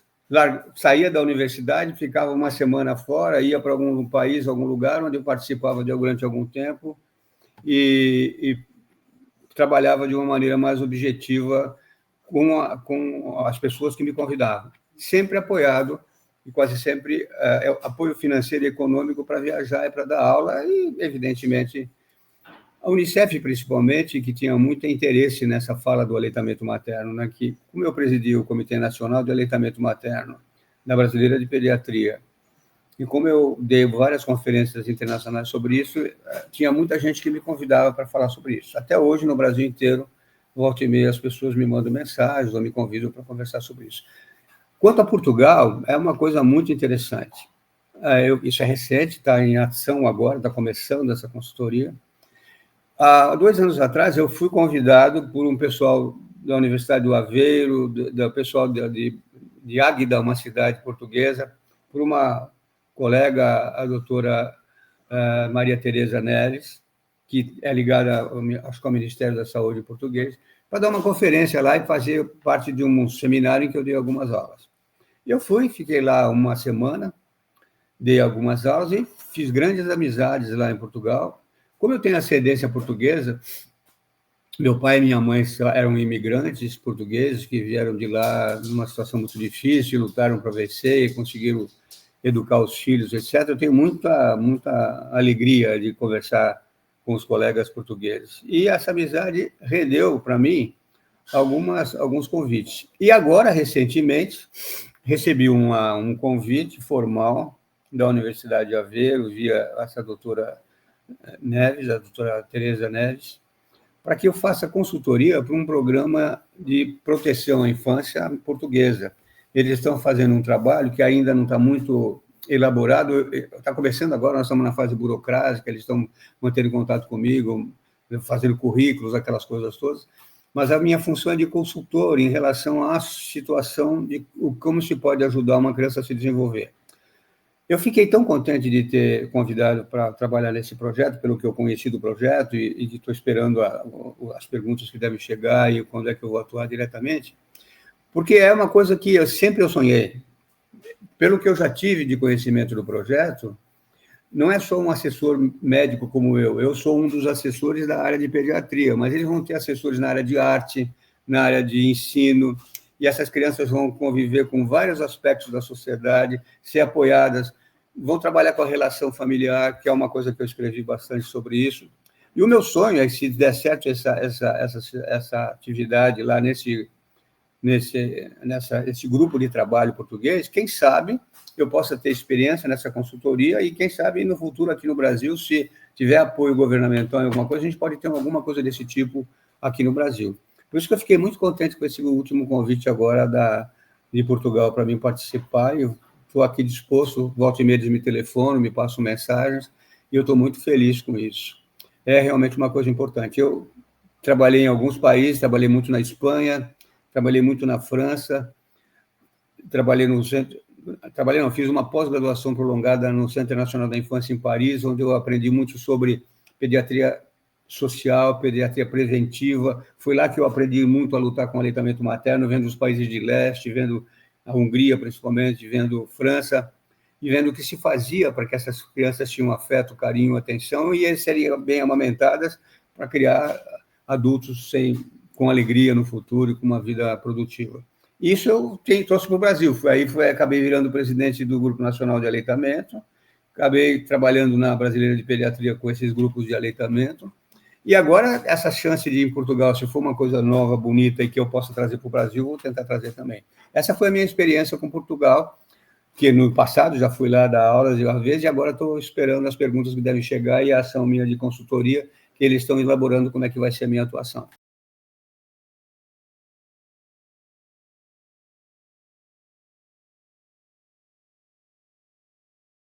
saía da universidade, ficava uma semana fora, ia para algum país, algum lugar, onde eu participava durante algum tempo, e trabalhava de uma maneira mais objetiva com as pessoas que me convidavam. Sempre apoiado, e quase sempre apoio financeiro e econômico para viajar e para dar aula, e, evidentemente, a Unicef, principalmente, que tinha muito interesse nessa fala do aleitamento materno, né, que, como eu presidi o Comitê Nacional de Aleitamento Materno da Brasileira de Pediatria, e como eu dei várias conferências internacionais sobre isso, tinha muita gente que me convidava para falar sobre isso. Até hoje, no Brasil inteiro, volta e meia, as pessoas me mandam mensagens ou me convidam para conversar sobre isso. Quanto a Portugal, é uma coisa muito interessante. Isso é recente, está em ação agora, está começando essa consultoria. Há 2 anos atrás, eu fui convidado por um pessoal da Universidade do Aveiro, do pessoal de Águeda, uma cidade portuguesa, por uma colega, a doutora Maria Tereza Neres, que é ligada, acho que ao Ministério da Saúde português, para dar uma conferência lá e fazer parte de um seminário em que eu dei algumas aulas. Eu fui, fiquei lá uma semana, dei algumas aulas e fiz grandes amizades lá em Portugal. Como eu tenho ascendência portuguesa, meu pai e minha mãe eram imigrantes portugueses que vieram de lá numa situação muito difícil, lutaram para vencer e conseguiram educar os filhos, etc. Eu tenho muita alegria de conversar com os colegas portugueses. E essa amizade rendeu para mim alguns convites. E agora, recentemente, recebi um convite formal da Universidade de Aveiro, via essa doutora Neves, a doutora Tereza Neves, para que eu faça consultoria para um programa de proteção à infância portuguesa. Eles estão fazendo um trabalho que ainda não está muito elaborado, está começando agora, nós estamos na fase burocrática, eles estão mantendo contato comigo, fazendo currículos, aquelas coisas todas, mas a minha função é de consultor em relação à situação de como se pode ajudar uma criança a se desenvolver. Eu fiquei tão contente de ter convidado para trabalhar nesse projeto, pelo que eu conheci do projeto, e estou esperando as perguntas que devem chegar e quando é que eu vou atuar diretamente, porque é uma coisa que eu sempre sonhei. Pelo que eu já tive de conhecimento do projeto, não é só um assessor médico como eu sou um dos assessores da área de pediatria, mas eles vão ter assessores na área de arte, na área de ensino, e essas crianças vão conviver com vários aspectos da sociedade, ser apoiadas, vão trabalhar com a relação familiar, que é uma coisa que eu escrevi bastante sobre isso, E o meu sonho é que, se der certo essa atividade lá nesse grupo de trabalho português, quem sabe eu possa ter experiência nessa consultoria e, quem sabe, no futuro aqui no Brasil, se tiver apoio governamental em alguma coisa, a gente pode ter alguma coisa desse tipo aqui no Brasil. Por isso que eu fiquei muito contente com esse último convite agora de Portugal para mim participar. Eu estou aqui disposto, volta e meia eles me telefonam, me passam mensagens, e eu estou muito feliz com isso. É realmente uma coisa importante. Eu trabalhei em alguns países, trabalhei muito na Espanha, trabalhei muito na França, fiz uma pós-graduação prolongada no Centro Internacional da Infância em Paris, onde eu aprendi muito sobre pediatria social, pediatria preventiva. Foi lá que eu aprendi muito a lutar com o aleitamento materno, vendo os países de leste, vendo a Hungria, principalmente, vendo França, e vendo o que se fazia para que essas crianças tinham afeto, carinho, atenção, e seriam bem amamentadas para criar adultos com alegria no futuro e com uma vida produtiva. Isso eu trouxe para o Brasil. Acabei virando presidente do Grupo Nacional de Aleitamento, acabei trabalhando na Brasileira de Pediatria com esses grupos de aleitamento, e agora essa chance de ir em Portugal, se for uma coisa nova, bonita, e que eu possa trazer para o Brasil, vou tentar trazer também. Essa foi a minha experiência com Portugal, que no passado já fui lá dar aulas de uma vez, e agora estou esperando as perguntas que devem chegar e a ação minha de consultoria, que eles estão elaborando como é que vai ser a minha atuação.